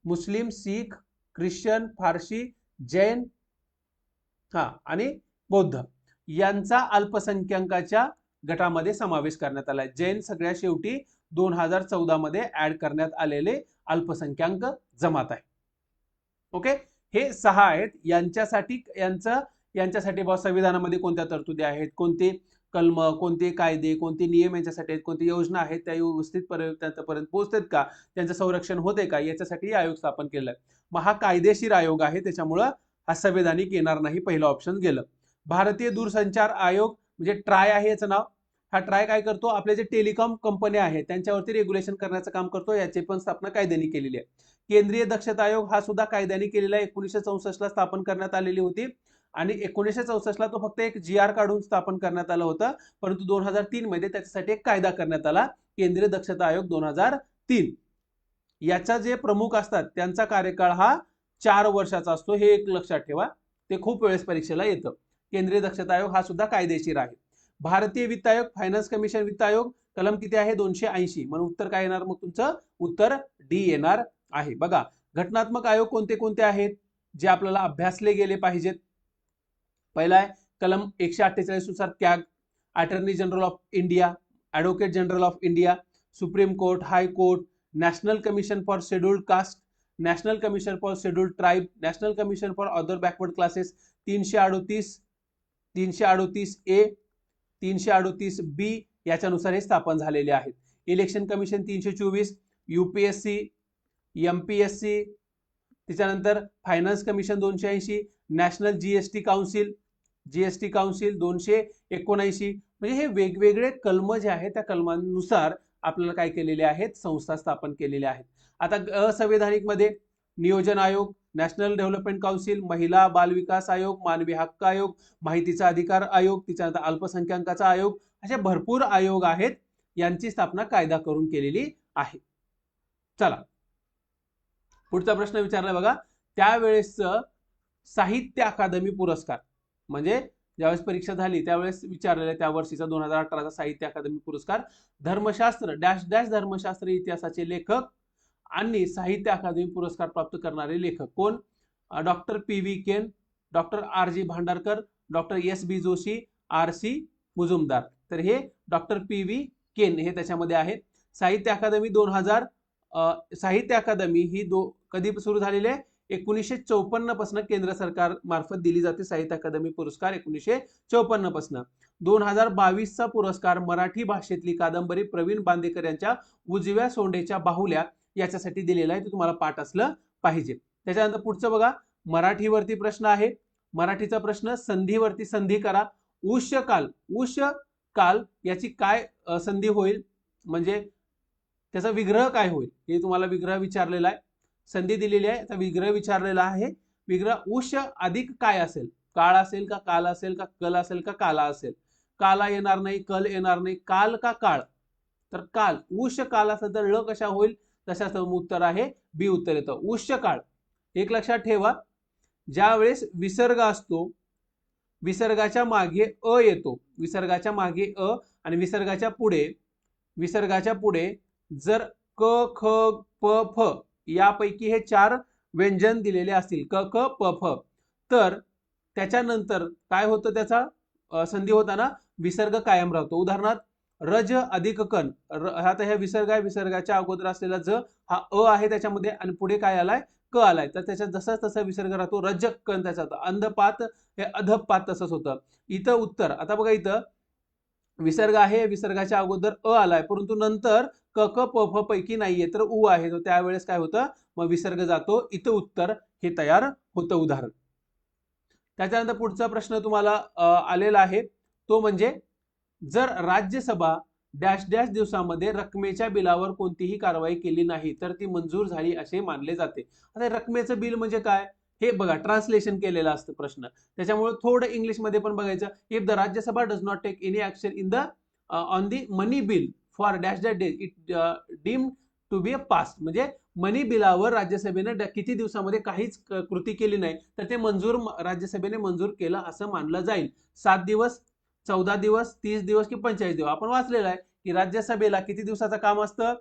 Speaker 1: मुस्लिम, शीख, ख्रिश्चन, फारसी, जैन आणि बौद्ध यांचा अल्पसंख्याकाच्या गटामध्ये समावेश करण्यात आलाय. जैन सगळ्या शेवटी 2014 मध्ये ऍड करण्यात आलेले अल्पसंख्याक जमात आहे. ओके, हे 6 आहेत. यांच्यासाठी संविधानामध्ये कोणत्या तरतुदी आहेत, कोणते कलम, कोणते कायदे, कोणते नियम यांच्यासाठी आहेत, कोणती योजना आहेत, त्या व्यवस्थित त्यांच्यापर्यंत पोहोचतात का, त्यांचं संरक्षण होते का, याच्यासाठी आयोग स्थापन केलाय. मग हा कायदेशीर आयोग आहे, त्याच्यामुळं हा संवैधानिक येणार नाही. पहिलं ऑप्शन गेलं. भारतीय दूरसंचार आयोग म्हणजे ट्राय आहे याचं नाव. हा ट्राय काय करतो? आपले जे टेलिकॉम कंपन्या आहेत त्यांच्यावरती रेग्युलेशन करण्याचं काम करतो. याची पण स्थापना कायद्याने केलेली आहे. केंद्रीय दक्षता आयोग हा सुद्धा कायद्याने केलेला आहे. 1964 ला स्थापन करण्यात आलेली होती आणि 1964 ला तो फक्त एक GR काढून स्थापन करण्यात आलं होतं, परंतु 2003 मध्ये त्याच्यासाठी एक कायदा करण्यात आला, केंद्रीय दक्षता आयोग 2003. याचा जे प्रमुख असतात त्यांचा कार्यकाळ हा 4 वर्षाचा असतो. हे एक लक्षात ठेवा, ते खूप वेळेस परीक्षेला येतं. केंद्रीय दक्षता आयोग हा सुद्धा कायदेशीर आहे. भारतीय वित्त आयोग, फायनान्स कमिशन वित्त आयोग, कलम किती आहे? 280. म्हणून उत्तर काय येणार मग तुमचं? उत्तर डी येणार आहे. बघा, घटनात्मक आयोग कोणते कोणते आहेत जे आपल्याला अभ्यासले गेले पाहिजेत. पहिला आहे कलम 148 नुसार CAG, attorney general of India, advocate general of India, supreme court, high court, national commission for scheduled caste, national commission for scheduled tribe, national commission for other backward classes. 338, 338 A, 338 B याच्यानुसार हे स्थापन झालेले आहेत. Election commission 324, UPSC, MPSC, त्याच्यानंतर finance commission 280, national GST council 279, म्हणजे हे वेगवेगळे कलम जे आहेत त्या कलमांनुसार आपल्याला काय केलेले आहेत, संस्था स्थापन केलेल्या आहेत. आता असंवैधानिक मध्ये नियोजन आयोग, नॅशनल डेव्हलपमेंट काउन्सिल, महिला बाल विकास आयोग, मानवी हक्क आयोग, माहितीचा अधिकार आयोग, त्याच्यानंतर अल्पसंख्याकांचा आयोग, असे भरपूर आयोग आहेत. यांची स्थापना कायदा करून केलेली आहे. चला पुढचा प्रश्न विचारलाय बघा, त्यावेळेस साहित्य अकादमी पुरस्कार, म्हणजे ज्यावेळेस परीक्षा झाली त्यावेळेस विचारलेला त्या वर्षीचा 2018चा साहित्य अकादमी पुरस्कार धर्मशास्त्र डॅश डॅश धर्मशास्त्र इतिहासाचे लेखक आणि साहित्य अकादमी पुरस्कार प्राप्त करणारे लेखक कोण? Doctor P V. Kane, doctor R G. Bhandarkar, doctor S B. Joshi, R C. Majumdar. तर हे डॉक्टर पी.व्ही. केन हे त्याच्यामध्ये आहे. साहित्य अकादमी 2000 साहित्य अकादमी ही कधी सुरू झालेली आहे? 1954 पासून केंद्र सरकार मार्फत दिली जाते साहित्य अकादमी पुरस्कार 1954 पासून. 2022 चा पुरस्कार मराठी भाषेतली कादंबरी प्रवीण बांदेकर यांच्या उजव्या सोंडेच्या बाहुल्या याच्यासाठी दिलेला आहे. ते तुम्हाला पाठ असलं पाहिजे. त्याच्यानंतर पुढचं बघा, मराठीवरती प्रश्न आहे. मराठीचा प्रश्न, संधीवरती संधी करा. उष्य काल याची काय संधी होईल, म्हणजे त्याचा विग्रह काय होईल, हे तुम्हाला विग्रह विचारलेला आहे. संधी दिलेली आहे, आता विग्रह विचारलेला आहे. विग्रह उष्य अधिक काय असेल? काळ असेल का, काल असेल का, कल असेल का, काला असेल? काला येणार नाही, कल येणार नाही, काल का काळ? तर काल. उष्य काल असेल तर ळ कशा होईल? तशाच उत्तर आहे बी उत्तर येतं, उष्य काळ. एक लक्षात ठेवा, ज्या वेळेस विसर्ग असतो, विसर्गाच्या मागे अ येतो, विसर्गाच्या मागे अ आणि विसर्गाच्या पुढे जर क ख प फ यापैकी हे 4 व्यंजन दिलेले असतील, क ख प फ, तर त्याच्यानंतर काय होतं, त्याचा संधी होताना विसर्ग कायम राहतो. उदाहरणार्थ रज अधिक कण, आता हे विसर्ग आहे, विसर्गाच्या अगोदर असलेला ज हा अ आहे त्याच्यामध्ये आणि पुढे काय आलाय, क आलाय, तर त्याच्यात जसा तसा विसर्ग राहतो. रजक कण त्याच्यात, अंधपात हे अधपात तसंच होतं. इथं उत्तर, आता बघा इथं विसर्ग आहे, विसर्गाच्या अगोदर अ आलाय, परंतु नंतर क क प फ पैकी नाहीये तर उ आहे, तर त्यावेळेस काय होतं, मग विसर्ग जातो. इथं उत्तर हे तयार होतं उदाहरण. त्याच्यानंतर पुढचा प्रश्न तुम्हाला आलेला आहे, तो म्हणजे जर राज्यसभा डॅश डॅश दिवसामध्ये रकमेच्या बिलावर कोणतीही कारवाई केली नाही तर ती मंजूर झाली असे मानले जाते. आता रकमेचं बिल म्हणजे काय हे बघा, ट्रान्सलेशन केलेलं असतं प्रश्न, त्याच्यामुळे थोडं इंग्लिश मध्ये पण बघायचं. If the Rajya Sabha does not take any action in the on the money bill for dash dash days it dim to be a past, म्हणजे मनी बिलावर राज्यसभेने किती दिवसामध्ये काहीच कृती केली नाही तर ते राज्यसभेने मंजूर केलं असं मानलं जाईल. 7 दिवस, 14 दिवस, 30 दिवस की 45 दिवस. आपण वाचलेलं आहे की राज्यसभेला किती दिवसाचं काम असतं,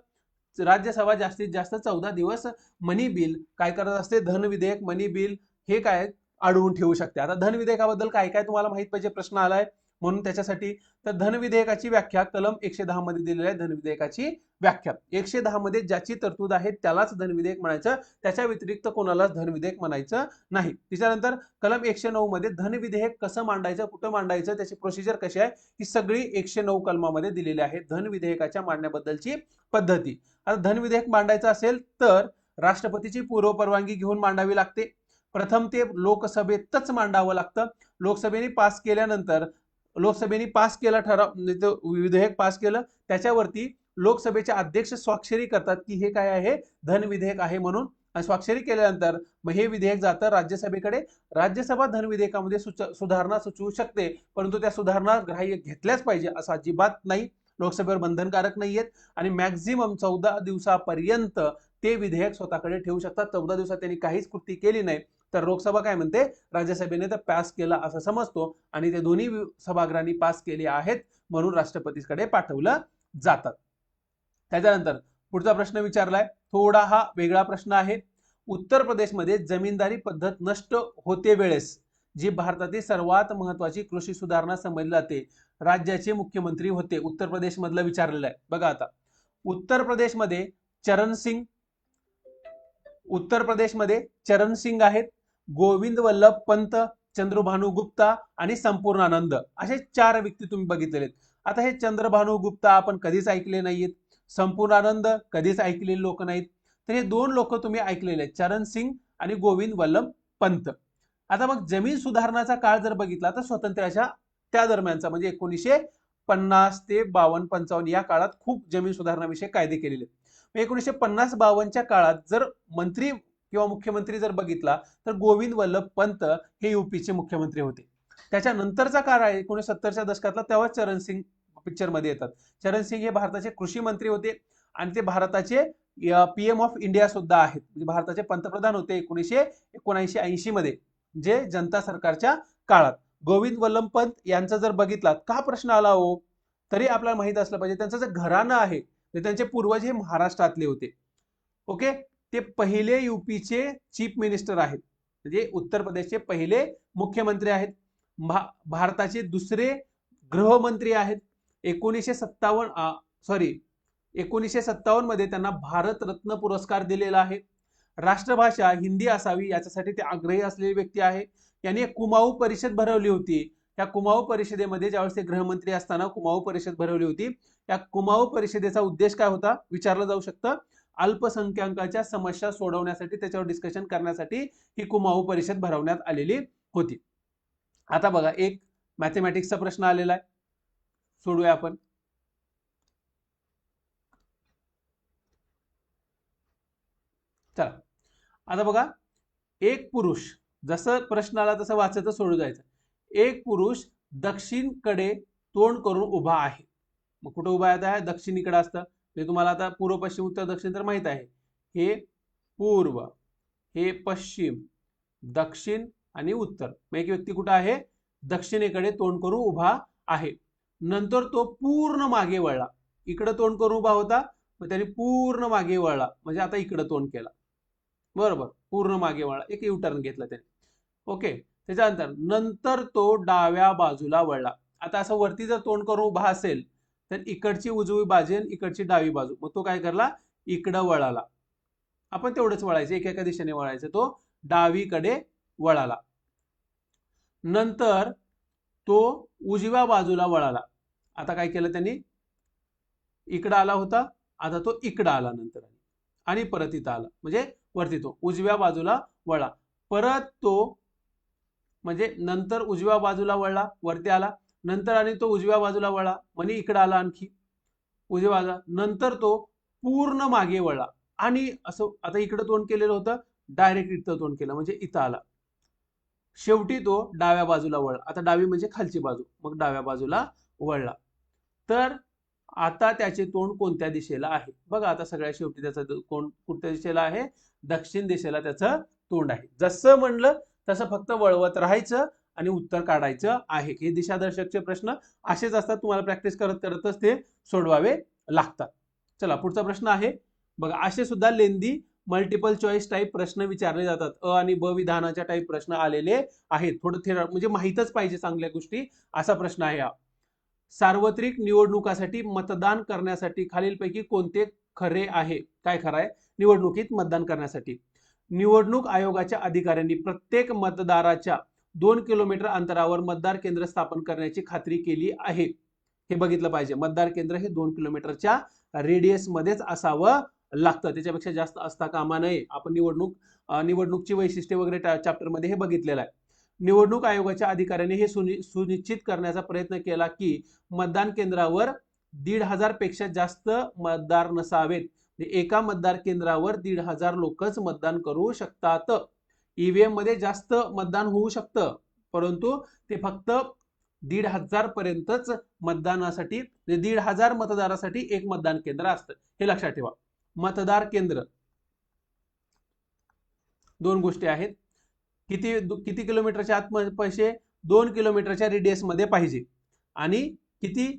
Speaker 1: राज्यसभा जास्तीत जास्त 14 दिवस मनी बिल काय करत असते, धन विधेयक, मनी बिल हे काय अडवून ठेवू शकते. आता धन विधेयकाबद्दल काय काय तुम्हाला माहित पाहिजे, प्रश्न आलाय म्हणून त्याच्यासाठी. तर धन विधेयकाची व्याख्या कलम 110 मध्ये दिलेली आहे. धन विधेयकाची व्याख्या 110 मध्ये ज्याची तरतूद आहे त्यालाच धन विधेयक म्हणायचं, त्याच्या व्यतिरिक्त कोणालाच धन विधेयक म्हणायचं नाही. त्याच्यानंतर कलम 109 मध्ये धन विधेयक कसं मांडायचं, कुठं मांडायचं, त्याची प्रोसिजर कशी आहे, ही सगळी 109 कलमामध्ये दिलेली आहे. धन विधेयकाच्या मांडण्याबद्दलची पद्धती. आता धन विधेयक मांडायचं असेल तर राष्ट्रपतीची पूर्व परवानगी घेऊन मांडावी लागते. प्रथम ते लोकसभेतच मांडावं लागतं. लोकसभेने पास केला ठराव, विधेयक पास केलं, त्याच्यावरती लोकसभेचे अध्यक्ष स्वाक्षरी करतात की हे काय आहे, धन विधेयक आहे म्हणून. स्वाक्षरी केल्यानंतर मग हे विधेयक जातं राज्यसभेकडे. राज्यसभा धन विधेयकामध्ये सुधारणा सुचवू शकते, परंतु त्या सुधारणा ग्राह्य घेतल्याच पाहिजे असं अजिबात नाही, लोकसभेवर बंधनकारक नाहीयेत. आणि मॅक्झिमम 14 दिवसापर्यंत ते विधेयक स्वतःकडे ठेवू शकतात. 14 दिवसात त्यांनी काहीच कृती केली नाही तर लोकसभा काय म्हणते, राज्यसभेने तर पास केला असं समजतो आणि ते दोन्ही सभागृहांनी पास केले आहेत म्हणून राष्ट्रपतीकडे पाठवलं जातात. त्याच्यानंतर पुढचा प्रश्न विचारलाय, थोडा हा वेगळा प्रश्न आहे. उत्तर प्रदेशमध्ये जमीनदारी पद्धत नष्ट होते वेळेस जी भारतातील सर्वात महत्वाची कृषी सुधारणा समजली जाते, राज्याचे मुख्यमंत्री होते. उत्तर प्रदेश मधलं विचारलेलं आहे बघा. आता उत्तर प्रदेशमध्ये चरण सिंग आहेत, गोविंद वल्लभ पंत, चंद्रभानु गुप्ता आणि संपूर्णानंद असे 4 व्यक्ती तुम्ही बघितलेले. आता हे चंद्रभानु गुप्ता आपण कधीच ऐकले नाहीत, संपूर्णानंद कधीच ऐकलेले लोक नाहीत, तर हे 2 लोक तुम्ही ऐकलेले आहेत, चरण सिंग आणि गोविंद वल्लभ पंत. आता मग जमीन सुधारणाचा काळ जर बघितला तर स्वातंत्र्याच्या त्या दरम्यानचा म्हणजे 1950 ते 52-55 या काळात खूप जमीन सुधारणाविषयी कायदे केलेले. 1950-52च्या काळात जर मंत्री किंवा मुख्यमंत्री जर बघितला तर गोविंद वल्लभ पंत हे यूपीचे मुख्यमंत्री होते. त्याच्यानंतरचा काळ आहे 1970च्या दशकातला, तेव्हा चरण सिंग पिक्चर मध्ये येतात. चरण सिंग हे भारताचे कृषी मंत्री होते आणि ते भारताचे पीएम ऑफ इंडिया सुद्धा आहेत, म्हणजे भारताचे पंतप्रधान होते 1979-80 मध्ये, जे जनता सरकारच्या काळात. गोविंद वल्लभ पंत यांचा जर बघितला का प्रश्न आला हो, तरी आपल्याला माहित असलं पाहिजे त्यांचं जे घराणं आहे त्यांचे पूर्वज हे महाराष्ट्रातले होते. ओके, ते पहिले यूपीचे चीफ मिनिस्टर आहेत, म्हणजे उत्तर प्रदेशचे पहिले मुख्यमंत्री आहेत, भारताचे दुसरे गृहमंत्री आहेत. 1957 मध्ये त्यांना भारत रत्न पुरस्कार दिलेला आहे. राष्ट्रभाषा हिंदी असावी याच्यासाठी ते आग्रही असलेले व्यक्ती आहे. यांनी एक कुमाऊ परिषद भरवली होती. त्या कुमाऊ परिषदेमध्ये ज्यावेळेस ते गृहमंत्री असताना कुमाऊ परिषद भरवली होती. त्या कुमाऊ परिषदेचा उद्देश काय होता विचारलं जाऊ शकतं. अल्पसंख्याकांच्या समस्या सोडवण्यासाठी, त्याच्यावर डिस्कशन करण्यासाठी ही कुमाऊ परिषद भरवण्यात आलेली होती. आता बघा एक मॅथमॅटिक्सचा प्रश्न आलेला आहे, सोडूया आपण. चला आता बघा, एक पुरुष, जसं प्रश्न आला तसं वाचायचं सोडू जायचं. एक पुरुष दक्षिणकडे तोंड करून उभा आहे. मग कुठे उभा आहे? दक्षिणेकडे असतं. ते तुम्हाला आता पूर्व पश्चिम उत्तर दक्षिण तर माहित आहे. हे पूर्व, हे पश्चिम, दक्षिण आणि उत्तर. मग एक व्यक्ती कुठे आहे? दक्षिणेकडे तोंड करून उभा आहे. नंतर तो पूर्ण मागे वळला. इकडे तोंड करून उभा होता, मग त्याने पूर्ण मागे वळला, म्हणजे आता इकडे तोंड केला, बरोबर, पूर्ण मागे वळला, एक यू टर्न घेतला त्याने. ओके, त्याच्यानंतर नंतर तो डाव्या बाजूला वळला. आता असं वरती जर तोंड करून उभा असेल तर इकडची उजवी बाजू आणि इकडची डावी बाजू, मग तो काय करला? इकडं वळाला. आपण तेवढंच वळायचं, एका दिशेने वळायचं. तो डावीकडे वळाला. नंतर तो उजव्या बाजूला वळाला. आता काय केलं त्यांनी? इकडं आला होता, आता तो इकडं आला नंतर आणि परत इथं आला, म्हणजे वरती तो उजव्या बाजूला वळला. परत तो म्हणजे नंतर उजव्या बाजूला वळला, वरती आला, नंतर आणि तो उजव्या बाजूला वळला, म्हणजे इकडं आला आणखी उजव्या बाजूला. नंतर तो पूर्ण मागे वळला आणि असं आता इकडं तोंड केलेलं होतं, डायरेक्ट इथं तोंड केलं, म्हणजे इथं आला. शेवटी तो डाव्या बाजूला वळला. आता डावी म्हणजे खालची बाजू, मग डाव्या बाजूला वळला. तर आता त्याचे तोंड कोणत्या दिशेला आहे? बघा आता सगळ्या शेवटी त्याचं तोंड कुठल्या दिशेला आहे? दक्षिण दिशेला त्याचं तोंड आहे. जसं म्हणलं तसं फक्त वळवत राहायचं आणि उत्तर काढायचं आहे. हे दिशादर्शकचे प्रश्न असेच असतात, तुम्हाला प्रॅक्टिस करतच ते सोडवावे लागतात. चला पुढचा प्रश्न आहे बघा. असे सुद्धा लेंदी मल्टिपल चॉईस टाईप प्रश्न विचारले जातात. अ आणि ब विधानाच्या टाईप प्रश्न आलेले आहेत. थोडं म्हणजे माहीतच पाहिजे चांगल्या गोष्टी, असा प्रश्न आहे हा. सार्वत्रिक निवडणुकासाठी मतदान करण्यासाठी खालीलपैकी कोणते खरे आहे? काय खरं आहे? निवडणुकीत मतदान करण्यासाठी निवडणूक आयोगाच्या अधिकाऱ्यांनी प्रत्येक मतदाराच्या 2 किलोमीटर अंतरावर मतदार केंद्र स्थापन करण्याची खात्री केली आहे. हे बघितलं पाहिजे. मतदार केंद्र हे 2 किलोमीटरच्या रेडियस मध्येच असावं लागतं, त्याच्यापेक्षा जास्त असता कामा नये. आपण निवडणूकची वैशिष्ट्ये वगैरे चॅप्टर मध्ये हे बघितलेलं आहे. निवडणूक आयोगाच्या अधिकाऱ्यांनी हे सुनिश्चित करण्याचा प्रयत्न केला की मतदान केंद्रावर 1,500 पेक्षा जास्त मतदार नसावेत. एका मतदार केंद्रावर 1,500 लोकच मतदान करू शकतात. ईव्हीएम मध्ये जास्त मतदान होऊ शकतं, परंतु ते फक्त 1,500 पर्यंतच मतदानासाठी, 1,500 मतदारासाठी एक मतदान केंद्र असतं. हे लक्षात ठेवा. मतदार केंद्र दोन गोष्टी आहेत. किती किलोमीटरच्या आत पैसे? 2 किलोमीटरच्या रेडियस मध्ये पाहिजे. आणि किती?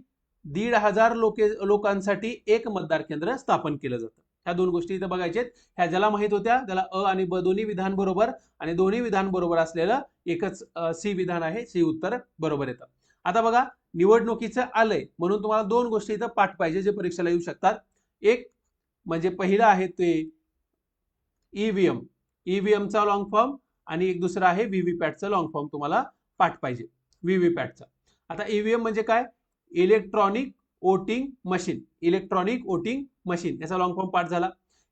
Speaker 1: 1,500 लोकांसाठी एक मतदार केंद्र स्थापन केलं जातं. ह्या दोन गोष्टी इथं बघायच्या. ह्या ज्याला माहित होत्या त्याला अ आणि ब दोन्ही विधान बरोबर, आणि दोन्ही विधान बरोबर असलेलं एकच सी विधान आहे, सी उत्तर बरोबर येतं. आता बघा, निवडणुकीचं आलंय म्हणून तुम्हाला दोन गोष्टी इथं पाठ पाहिजे जे परीक्षेला येऊ शकतात. एक म्हणजे पहिलं आहे ते ईव्हीएम, ईव्हीएमचा लॉंग फॉर्म, आणि एक दुसरा आहे व्हीव्हीपॅटचा लॉंग फॉर्म तुम्हाला पाठ पाहिजे व्हीव्हीपॅटचा. आता ईव्हीएम म्हणजे काय? Electronic voting machine, electronic voting machine, याचा लॉंग फॉर्म पाठ झाला.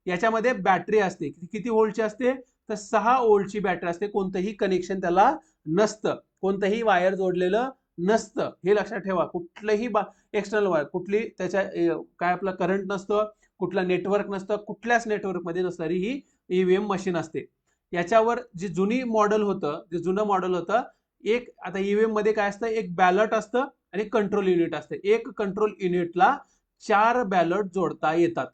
Speaker 1: याच्यामध्ये बॅटरी असते, किती व्होल्टची असते? तर 6 व्होल्टची बॅटरी असते, कोणतंही कनेक्शन त्याला नसतं, कोणतंही वायर जोडलेलं नसतं, हे लक्षात ठेवा. कुठलंही एक्सटर्नल वायर, कुठली त्याच्या काय आपलं करंट नसतं, कुठला नेटवर्क नसतं, कुठल्याच नेटवर्कमध्ये नसणारी ही ईव्हीएम मशीन असते. याच्यावर जी जुनी मॉडेल होतं, जे जुनं मॉडेल होतं, एक आता ईव्हीएम मध्ये काय असतं, एक बॅलट असतं आणि कंट्रोल युनिट असतं. एक कंट्रोल युनिटला 4 बॅलट जोडता येतात.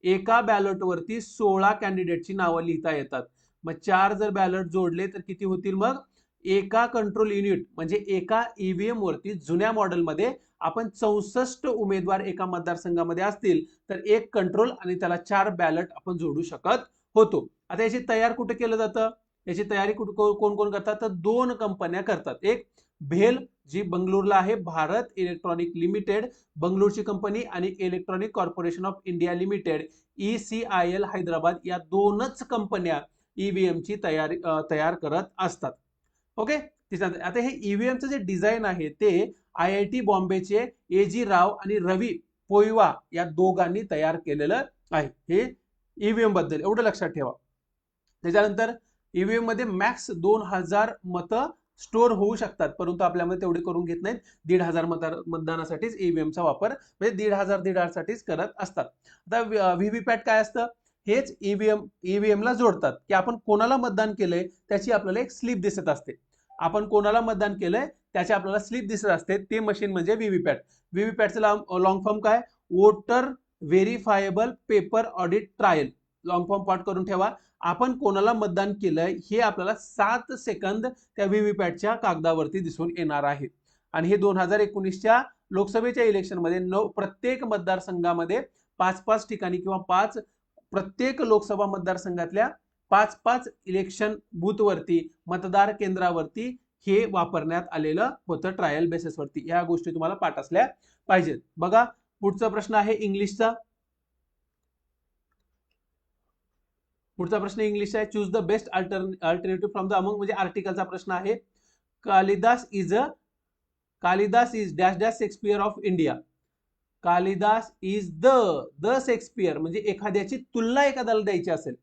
Speaker 1: एका बॅलट वरती 16 कॅन्डिडेटची नावं लिहिता येतात. मग 4 जर बॅलट जोडले तर किती होतील? मग एका कंट्रोल युनिट म्हणजे एका ईव्हीएम वरती जुन्या मॉडेलमध्ये आपण 64 उमेदवार एका मतदारसंघामध्ये असतील तर एक कंट्रोल आणि त्याला 4 बॅलट आपण जोडू शकत होतो. आता याची तयार कुठे केलं जातं? याची तयारी कोण कोण करतात? तर 2 कंपन्या करतात. एक भेल जी बंगळुरूला आहे, भारत इलेक्ट्रॉनिक लिमिटेड बंगळुरूची कंपनी, आणि electronic corporation of India limited ECIL Hyderabad, या दोनच कंपन्या ईव्हीएम ची तयार करत असतात. ओके. आता हे ईव्हीएमचं जे डिझाईन आहे ते IIT बॉम्बेचे AG राव आणि रवी पोईवा या दोघांनी तयार केलेलं आहे. हे ईव्हीएम बद्दल एवढं लक्षात ठेवा. त्याच्यानंतर ईव्हीएम मध्ये मॅक्स 2000 मतं स्टोअर होऊ शकतात, परंतु आपल्यामध्ये तेवढे करून घेत नाहीत. 1500 मतदानासाठीच ईव्हीएमचा वापर म्हणजे 1500 साठीच करत असतात. आता व्हीव्हीपॅट काय असतं? हेच ईव्हीएम ला जोडतात की आपण कोणाला मतदान केलंय त्याची आपल्याला एक स्लिप दिसत असते. आपण कोणाला मतदान केलंय त्याची आपल्याला स्लिप दिसत असते, ते मशीन म्हणजे व्हीव्हीपॅट. व्हीव्हीपॅटचं लॉंग फॉर्म काय? Voter verifiable paper audit trail. Long form पाठ करून ठेवा. आपण कोणाला मतदान केलंय हे आपल्याला 7 सेकंद त्या व्हीव्हीपॅटच्या कागदावरती दिसून येणार आहे. आणि हे 2019च्या लोकसभेच्या इलेक्शन मध्ये प्रत्येक मतदारसंघामध्ये 5-5 ठिकाणी किंवा प्रत्येक लोकसभा मतदारसंघातल्या 5-5 इलेक्शन बूथवरती, मतदार केंद्रावरती हे वापरण्यात आलेलं होतं ट्रायल बेसिसवरती. या गोष्टी तुम्हाला पाठ असल्या पाहिजेत. बघा पुढचा प्रश्न आहे इंग्लिशचा. पुढचा प्रश्न इंग्लिशचा आहे. Choose the best alternative from the among, म्हणजे आर्टिकलचा प्रश्न आहे. Kalidas is dash dash Shakespeare of India. Kalidas is the Shakespeare म्हणजे एखाद्याची तुलना एखाद्याला द्यायची असेल,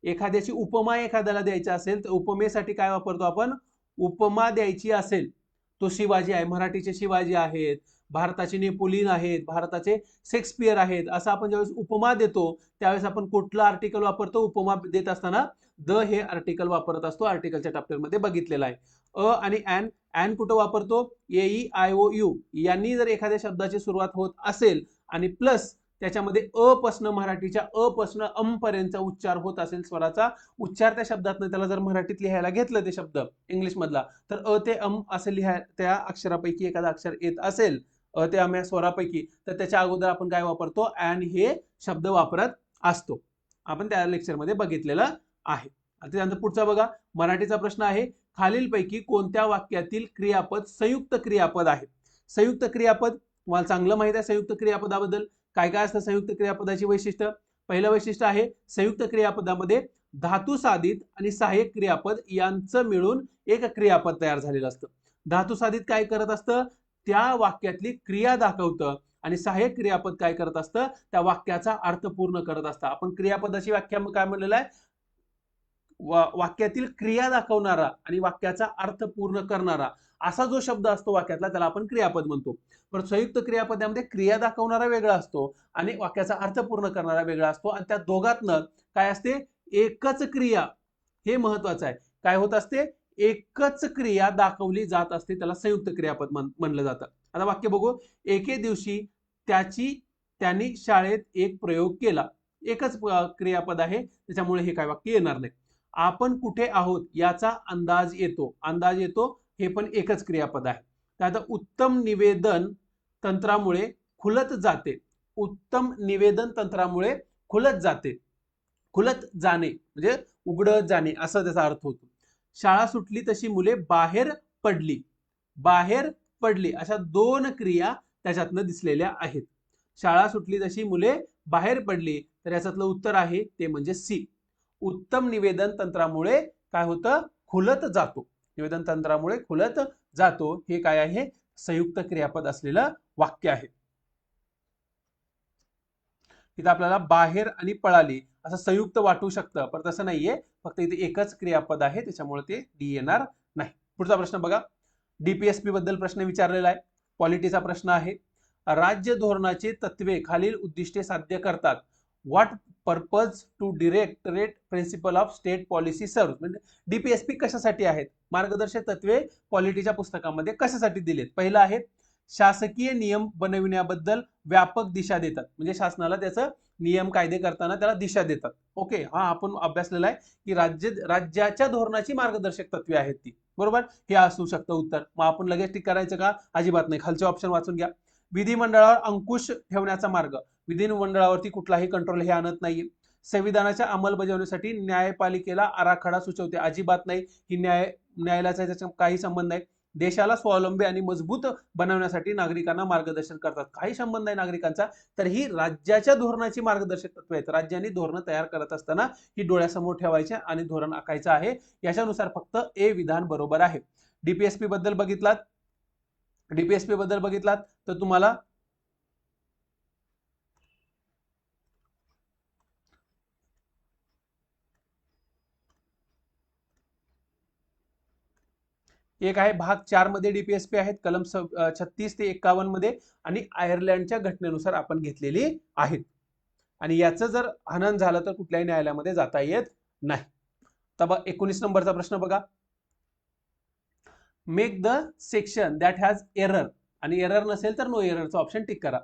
Speaker 1: एखाद्याची उपमा एखाद्याला द्यायची असेल तर उपमेसाठी काय वापरतो आपण? उपमा द्यायची असेल तो शिवाजी आहे, मराठीचे शिवाजी आहेत, भारताचे नेपोलियन आहेत, भारताचे शेक्सपियर आहेत, असं आपण ज्यावेळेस उपमा देतो त्यावेळेस आपण कुठलं आर्टिकल वापरतो? उपमा देत असताना द हे आर्टिकल वापरत असतो. आर्टिकलच्या चॅप्टरमध्ये बघितलेलं आहे. आणि ॲन कुठं वापरतो? AEIOU यांनी जर एखाद्या शब्दाची सुरुवात होत असेल आणि प्लस त्याच्यामध्ये पासून मराठीच्या पासून अम पर्यंतचा उच्चार होत असेल, स्वराचा उच्चार त्या शब्दातनं त्याला जर मराठीत लिहायला घेतलं ते शब्द इंग्लिश मधला, तर ते अम असे त्या अक्षरापैकी एखादा अक्षर येत असेल ते अम या स्वरापैकी, तर त्याच्या अगोदर आपण काय वापरतो? ॲन हे शब्द वापरत असतो. आपण त्या लेक्चरमध्ये बघितलेलं आहे. त्यानंतर पुढचा बघा, मराठीचा प्रश्न आहे. खालीलपैकी कोणत्या वाक्यातील क्रियापद संयुक्त क्रियापद आहे? संयुक्त क्रियापद तुम्हाला चांगलं माहित आहे. संयुक्त क्रियापदाबद्दल काय काय असतं? संयुक्त क्रियापदाची वैशिष्ट्य. पहिलं वैशिष्ट्य आहे संयुक्त क्रियापदामध्ये धातू साधित आणि सहाय्यक क्रियापद यांचं मिळून एक क्रियापद तयार झालेलं असतं. धातू साधित काय करत असतं? त्या वाक्यातली क्रिया दाखवतं, आणि सहाय्यक क्रियापद काय करत असतं? त्या वाक्याचा अर्थ पूर्ण करत असतं. आपण क्रियापदाची व्याख्या काय म्हणलेलं आहे? वाक्यातील क्रिया दाखवणारा आणि वाक्याचा अर्थ पूर्ण करणारा असा जो शब्द असतो वाक्यातला त्याला आपण क्रियापद म्हणतो. पण संयुक्त क्रियापदामध्ये क्रिया दाखवणारा वेगळा असतो आणि वाक्याचा अर्थ पूर्ण करणारा वेगळा असतो, आणि त्या दोघातनं काय असते? एकच क्रिया. हे महत्वाचं आहे. काय होत असते? एकच क्रिया दाखवली जात असते, त्याला संयुक्त क्रियापद म्हणलं जातं. आता वाक्य बघू. एके दिवशी त्यांनी शाळेत एक प्रयोग केला. एकच क्रियापद आहे, त्याच्यामुळे हे काय वाक्य येणार नाही. आपण कुठे आहोत याचा अंदाज येतो हे पण एकच क्रियापद आहे. आता उत्तम निवेदन तंत्रामुळे खुलत जाते. उत्तम निवेदन तंत्रामुळे खुलत जाते. खुलत जाणे म्हणजे उघडत जाणे असा त्याचा अर्थ होतो. शाळा सुटली तशी मुले बाहेर पडली अशा 2 क्रिया त्याच्यातनं दिसलेल्या आहेत. शाळा सुटली तशी मुले बाहेर पडली, तर याच्यातलं उत्तर आहे ते म्हणजे सी. उत्तम निवेदन तंत्रामुळे काय होतं? खुलत जातो. निवेदन तंत्रामुळे खुलत जातो हे काय आहे? संयुक्त क्रियापद असलेलं वाक्य आहे. इथं आपल्याला बाहेर आणि पळाली असं संयुक्त वाटू शकतं, पण तसं नाहीये, फक्त इथे एकच क्रियापद आहे, त्याच्यामुळे ते डी येणार नाही. पुढचा प्रश्न बघा, डीपीएसपी बद्दल प्रश्न विचारलेला आहे, पॉलिटीचा प्रश्न आहे. राज्य धोरणाची तत्वे खालील उद्दिष्टे साध्य करतात. What purpose to directorate principle of state policy सर्व, म्हणजे डीपीएसपी कशासाठी आहेत, मार्गदर्शक तत्वे पॉलिटीच्या पुस्तकामध्ये कशासाठी दिलेत. पहिलं आहे शासकीय नियम बनविण्याबद्दल व्यापक दिशा देतात, म्हणजे शासनाला त्याचं नियम कायदे करताना त्याला दिशा देतात. ओके, हा आपण अभ्यासलेला आहे की राज्याच्या धोरणाची मार्गदर्शक तत्वे आहेत ती, बरोबर. हे असू शकतं उत्तर. मग आपण लगेच टिक करायचं का, अजिबात नाही. खालचे ऑप्शन वाचून घ्या. विधिमंडळावर अंकुश ठेवण्याचा मार्ग, विधिमंडळावरती कुठलाही कंट्रोल हे आणत नाहीये. संविधानाच्या अंमलबजावणीसाठी न्यायपालिकेला आराखडा सुचवते, अजिबात नाही. ही न्यायालयाचा त्याचा काही संबंध नाही. देशाला स्वावलंबी आणि मजबूत बनवण्यासाठी नागरिकांना मार्गदर्शन करतात, काही संबंध नाही नागरिकांचा. तर ही राज्याच्या धोरणाची मार्गदर्शक तत्वे आहेत. राज्यांनी धोरण तयार करत असताना ही डोळ्यासमोर ठेवायचे आणि धोरण आखायचं आहे. याच्यानुसार फक्त ए विधान बरोबर आहे. डीपीएसपी बद्दल बघितलात तर तुम्हाला एक आहे भाग 4 मध्ये डीपीएसपी आहेत, कलम 36 ते 51 मध्ये, आणि आयर्लंडच्या घटनेनुसार आपण घेतलेली आहेत. आणि याचं जर हनन झालं तर कुठल्याही न्यायालयामध्ये जाता येत नाही. तर 19 नंबरचा प्रश्न बघा, make the section that has error, आणि एरर नसेल तर नो एररचा ऑप्शन टिक करा.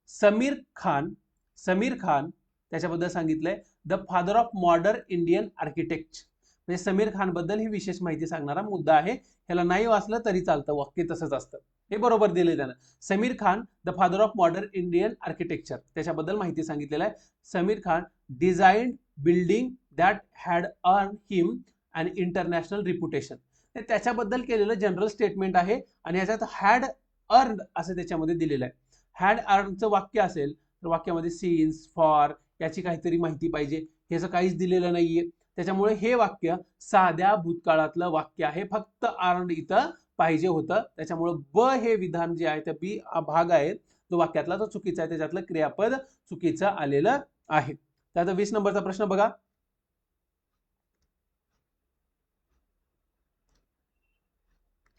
Speaker 1: समीर खान त्याच्याबद्दल सांगितलंय the father of modern Indian architect, म्हणजे समीर खान बद्दल ही विशेष माहिती सांगणारा मुद्दा आहे. ह्याला नाही वाचलं तरी चालतं, वाक्य तसंच असतं, हे बरोबर दिले त्यानं. Sameer Khan the father of modern Indian architecture, त्याच्याबद्दल माहिती सांगितलेलं आहे. Sameer Khan designed building that had earn him an international reputation, त्याच्याबद्दल केलेलं जनरल स्टेटमेंट आहे. आणि ह्याच्यात हॅड अर्नड असं त्याच्यामध्ये दिलेलं आहे. हॅड अर्नचं वाक्य असेल तर वाक्यामध्ये सीन्स फॉर याची काहीतरी माहिती पाहिजे, ह्याचं काहीच दिलेलं नाहीये. त्याच्यामुळे हे वाक्य साध्या भूतकाळातलं वाक्य आहे, फक्त अर्नड इथं पाहिजे होतं. त्याच्यामुळे ब हे विधान जे आहे ते बी भाग आहे तो वाक्यातला तो चुकीचा आहे, त्याच्यातलं क्रियापद चुकीचं आलेलं आहे. त्याचा 20 नंबरचा प्रश्न बघा,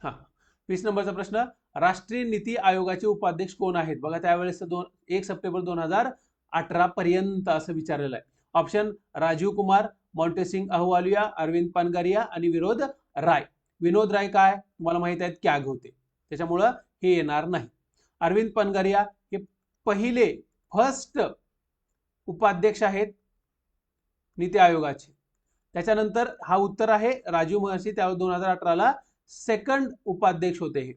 Speaker 1: हा 20 नंबरचा प्रश्न, राष्ट्रीय नीती आयोगाचे उपाध्यक्ष कोण आहेत. बघा त्यावेळेस 1 सप्टेंबर 2018 पर्यंत असं विचारलेलं आहे. ऑप्शन राजीव कुमार, मॉन्टेसिंग अहवालिया, अरविंद पानगारिया आणि विनोद राय. विनोद राय काय तुम्हाला माहित आहे, कॅग होते, त्याच्यामुळं हे येणार नाही. अरविंद पानगारिया हे पहिले फर्स्ट उपाध्यक्ष आहेत नीती आयोगाचे. त्याच्यानंतर हा उत्तर आहे राजीव महर्षी, त्यावेळेस 2018ला सेकंड उपाध्यक्ष होते. हे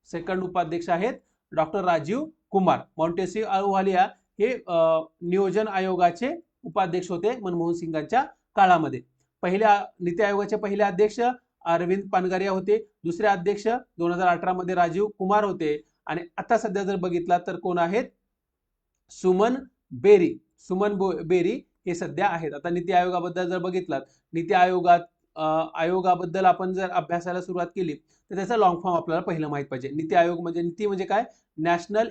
Speaker 1: सेकंड उपाध्यक्ष आहेत डॉक्टर राजीव कुमार. मॉन्टेसिंग अहवालिया हे नियोजन आयोगाचे उपाध्यक्ष होते मनमोहन सिंगांच्या काळामध्ये. पहिल्या नीती आयोगाचे पहिले अध्यक्ष अरविंद पानगारिया होते, दुसरे अध्यक्ष 2018 मध्ये राजीव कुमार होते. आणि आता सध्या जर बघितला तर कोण आहेत, सुमन बेरी हे सध्या आहेत. आता नीती आयोगाबद्दल जर बघितलात, नीती आयोगाबद्दल आपण जर अभ्यासाला सुरुवात केली तर त्याचा लॉंग फॉर्म आपल्याला पहिलं माहित पाहिजे. नीती आयोग म्हणजे, नीती म्हणजे काय, national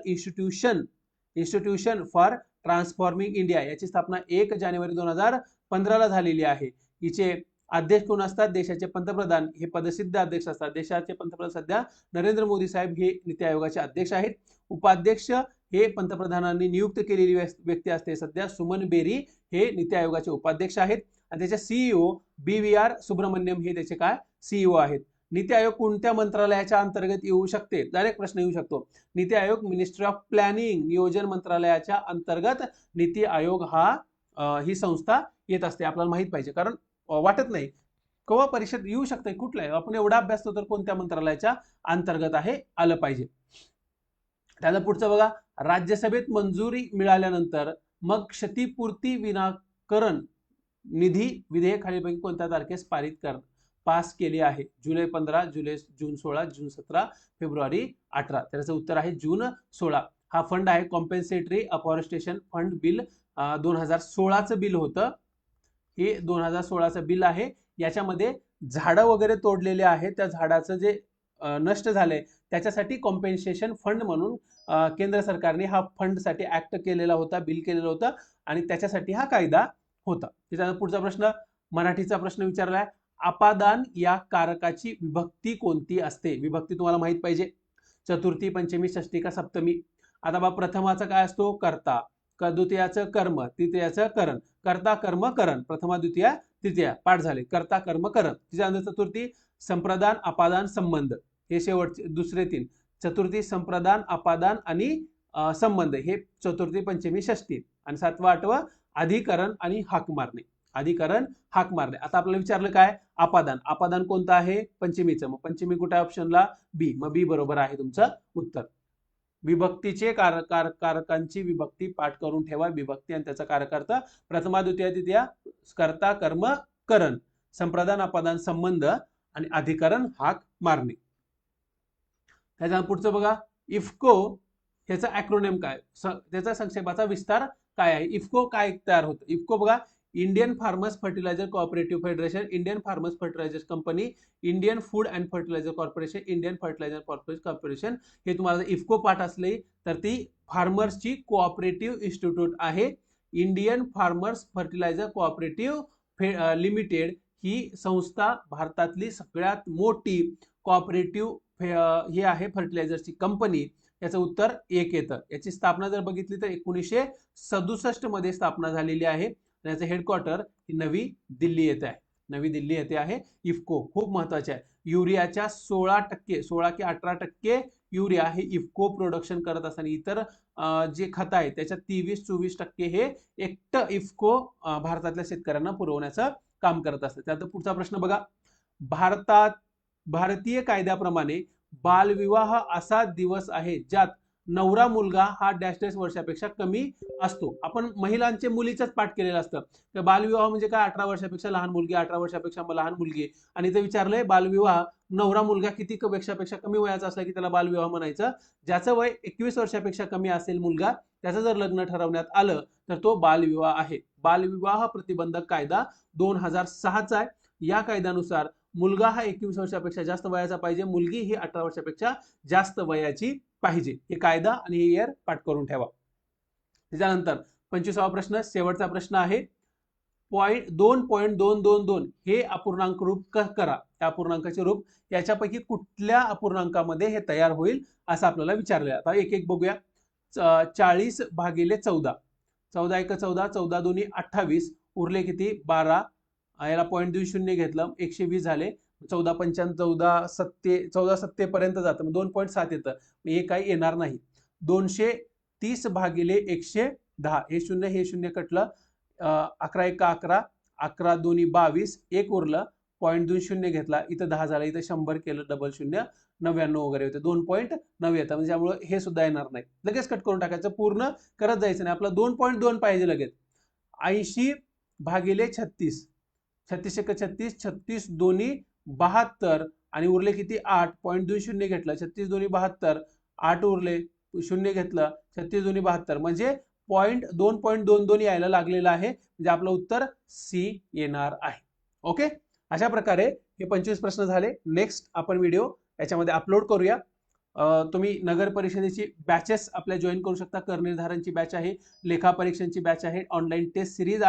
Speaker 1: institution for transforming India, याची स्थापना 1 जानेवारी 2015ला झालेली आहे. हिचे अध्यक्ष कोण असतात, देशाचे पंतप्रधान हे पदसिद्ध अध्यक्ष असतात. देशाचे पंतप्रधान सध्या नरेंद्र मोदी साहेब हे नीती आयोगाचे अध्यक्ष आहेत. उपाध्यक्ष हे पंतप्रधानांनी नियुक्त केलेली व्यक्ती असते. सध्या सुमन बेरी हे नीती आयोगाचे उपाध्यक्ष आहेत. आणि त्याचे सीईओ BVR सुब्रमण्यम हे त्याचे काय सीईओ आहेत. नीती आयोग कोणत्या मंत्रालयाच्या अंतर्गत येऊ शकते, डायरेक्ट प्रश्न येऊ शकतो. NITI Aayog ministry of planning, नियोजन मंत्रालयाच्या अंतर्गत नीती आयोग ही संस्था येत असते. आपल्याला माहित पाहिजे, कारण वाटत नाही केव्हा परिषद येऊ शकते, कुठला आहे, आपण एवढा अभ्यास तर कोणत्या मंत्रालयाच्या अंतर्गत आहे आलं पाहिजे. त्याचं पुढचं बघा, राज्यसभेत मंजुरी मिळाल्यानंतर मग क्षतिपूर्ती विनाकरण निधी विधेयक खालीलपैकी कोणत्या तारखेस पास केले आहे. जुलै 15, जून 16, जून 17, फेब्रुवारी 18. त्याचं उत्तर आहे जून 16. हा फंड आहे कॉम्पेन्सेटरी अफॉरेस्टेशन फंड बिल, 2016चं बिल होतं हे, 2016चं बिल आहे. याच्यामध्ये झाडं वगैरे तोडलेले आहेत, त्या झाडाचं जे नष्ट झालंय त्याच्यासाठी कॉम्पेन्सेशन फंड म्हणून केंद्र सरकारने हा फंडसाठी ऍक्ट केलेला होता, बिल केलेलं होतं आणि त्याच्यासाठी हा कायदा होता. त्याच्यानंतर पुढचा प्रश्न, मराठीचा प्रश्न विचारलाय, अपादान या कारकाची विभक्ती कोणती असते? विभक्ती तुम्हाला माहित पाहिजे, चतुर्थी, पंचमी, षष्ठी का सप्तमी. आता बा प्रथमाचा काय असतो? कर्ता, द्वितीयाचं कर्म, तृतीयाचं करण. कर्ता कर्म करण, प्रथमा द्वितीया तृतीया पाठ झाले, कर्ता कर्म करण. त्याच्यानंतर चतुर्थी संप्रदान अपादान संबंध, हे शेवटचे दुसरे तीन. चतुर्थी संप्रदान अपादान आणि संबंध, हे चतुर्थी पंचमी षष्ठी. आणि सातवा आठवा अधिकरण आणि हाक मारणे, अधिकरण हाक मारणे. आता आपल्याला विचारलं काय? अपादान. अपादान कोणतं आहे? पंचमीचं. मग पंचमी कुठे ऑप्शनला? बी. मग बी बरोबर आहे तुमचं उत्तर. विभक्तीचे कारकांची विभक्ती पाठ करून ठेवा. विभक्ती आणि त्याचा कारकार्थ प्रथमा द्वितीया तृतीया, कर्ता कर्म करण, संप्रदान अपादान संबंध आणि अधिकरण हाक मारणे. त्याच्या पुढचं बघा, इफको ह्याचा ॲक्रोनिम काय, त्याचा संक्षेपाचा विस्तार काय आहे? इफको काय तयार होतं? इफको बघा, Indian farmers fertiliser cooperative federation, Indian farmers fertiliser company, Indian food and fertiliser corporation, Indian fertiliser corporation. हे तुम्हाला इफको पाठ असले तर ती फार्मर्सची कोऑपरेटिव्ह इन्स्टिट्यूट आहे. Indian farmers fertiliser cooperative limited ही संस्था भारतातली सगळ्यात मोठी कोऑपरेटिव्ह हे आहे फर्टिलायझरची कंपनी. याचं उत्तर एक येतं. याची स्थापना जर बघितली तर 1967 मध्ये स्थापना झालेली आहे. याचं हेडक्वार्टर नवी दिल्ली येथे आहे. नवी दिल्ली येथे आहे इफको. खूप महत्वाचे आहे. युरियाच्या 16% 16 की 18% युरिया हे इफको प्रोडक्शन करत असताना इतर जे खत आहे त्याच्यात 23-24% हे एकटं इफको भारतातल्या शेतकऱ्यांना पुरवण्याचं काम करत असतं. त्यानंतर पुढचा प्रश्न बघा, भारतीय कायद्याप्रमाणे बालविवाह असा दिवस आहे ज्यात नवरा मुलगा हा डॅश डॅश वर्षापेक्षा कमी असतो. आपण महिलांचे मुलीचंच पाठ केलेलं असतं. तर बालविवाह म्हणजे काय? 18 वर्षापेक्षा लहान मुलगी, 18 वर्षापेक्षा लहान मुलगी. आणि इथे विचारलंय बालविवाह, नवरा मुलगा किती वर्षापेक्षा कमी वयाचा असला की त्याला बालविवाह म्हणायचं. ज्याचं वय 21 वर्षापेक्षा कमी असेल मुलगा, त्याचं जर लग्न ठरवण्यात आलं तर तो बालविवाह आहे. बालविवाह प्रतिबंधक कायदा 2006चा आहे. या कायद्यानुसार मुलगा हा 21 वर्षापेक्षा जास्त वयाचा पाहिजे, मुलगी ही 18 वर्षापेक्षा जास्त वयाची पाहिजे. हे कायदा आणि हे इयर पाठ करून ठेवा. त्याच्यानंतर 25वा प्रश्न, शेवटचा प्रश्न आहे, 2.222 हे अपूर्णांक रूप करा. त्या अपूर्णांकाचे रूप याच्यापैकी कुठल्या अपूर्णांकामध्ये हे तयार होईल असं आपल्याला विचारलंय. आता एक एक बघूया. 40 भागिले 14, 14 1 14, 14 2 28, उरले किती? 12. याला पॉईंट देऊन शून्य घेतलं, 120 झाले. 14 पंचान 14 सत्ते पर्यंत जातं, मग 2.7 येतं. हे काही येणार नाही. 230 भागिले 110, हे शून्य कटलं. 11 1 11, 11 2 22, एक उरलं, पॉईंट देऊन शून्य घेतला, इथं 10 झालं, इथं 100 केलं, डबल शून्य 99 वगैरे होते. 2.9 येतं, म्हणजे त्यामुळे हे सुद्धा येणार नाही. लगेच कट करून टाकायचं, पूर्ण करत जायचं नाही. आपला 2.2 पाहिजे लगेच. 80 भागिले 36, 36 1 36, 36 2 72 आणि उरले किती? 8. पॉईंट देऊन शून्य घेतलं, 36 2 72, 8 उरले, शून्य घेतलं, 36 2 72, म्हणजे 2.22 यायला लागलेलं आहे. म्हणजे आपलं उत्तर सी येणार आहे. ओके, अशा प्रकारे हे 25 प्रश्न झाले. नेक्स्ट आपण व्हिडिओ याच्यामध्ये अपलोड करूया. तुम्ही नगर परिषदेची बॅचेस आपल्या जॉईन करू शकता. कर निर्धारणची बॅच आहे, लेखा परीक्षांची बॅच आहे, ऑनलाईन टेस्ट सिरीज आहे.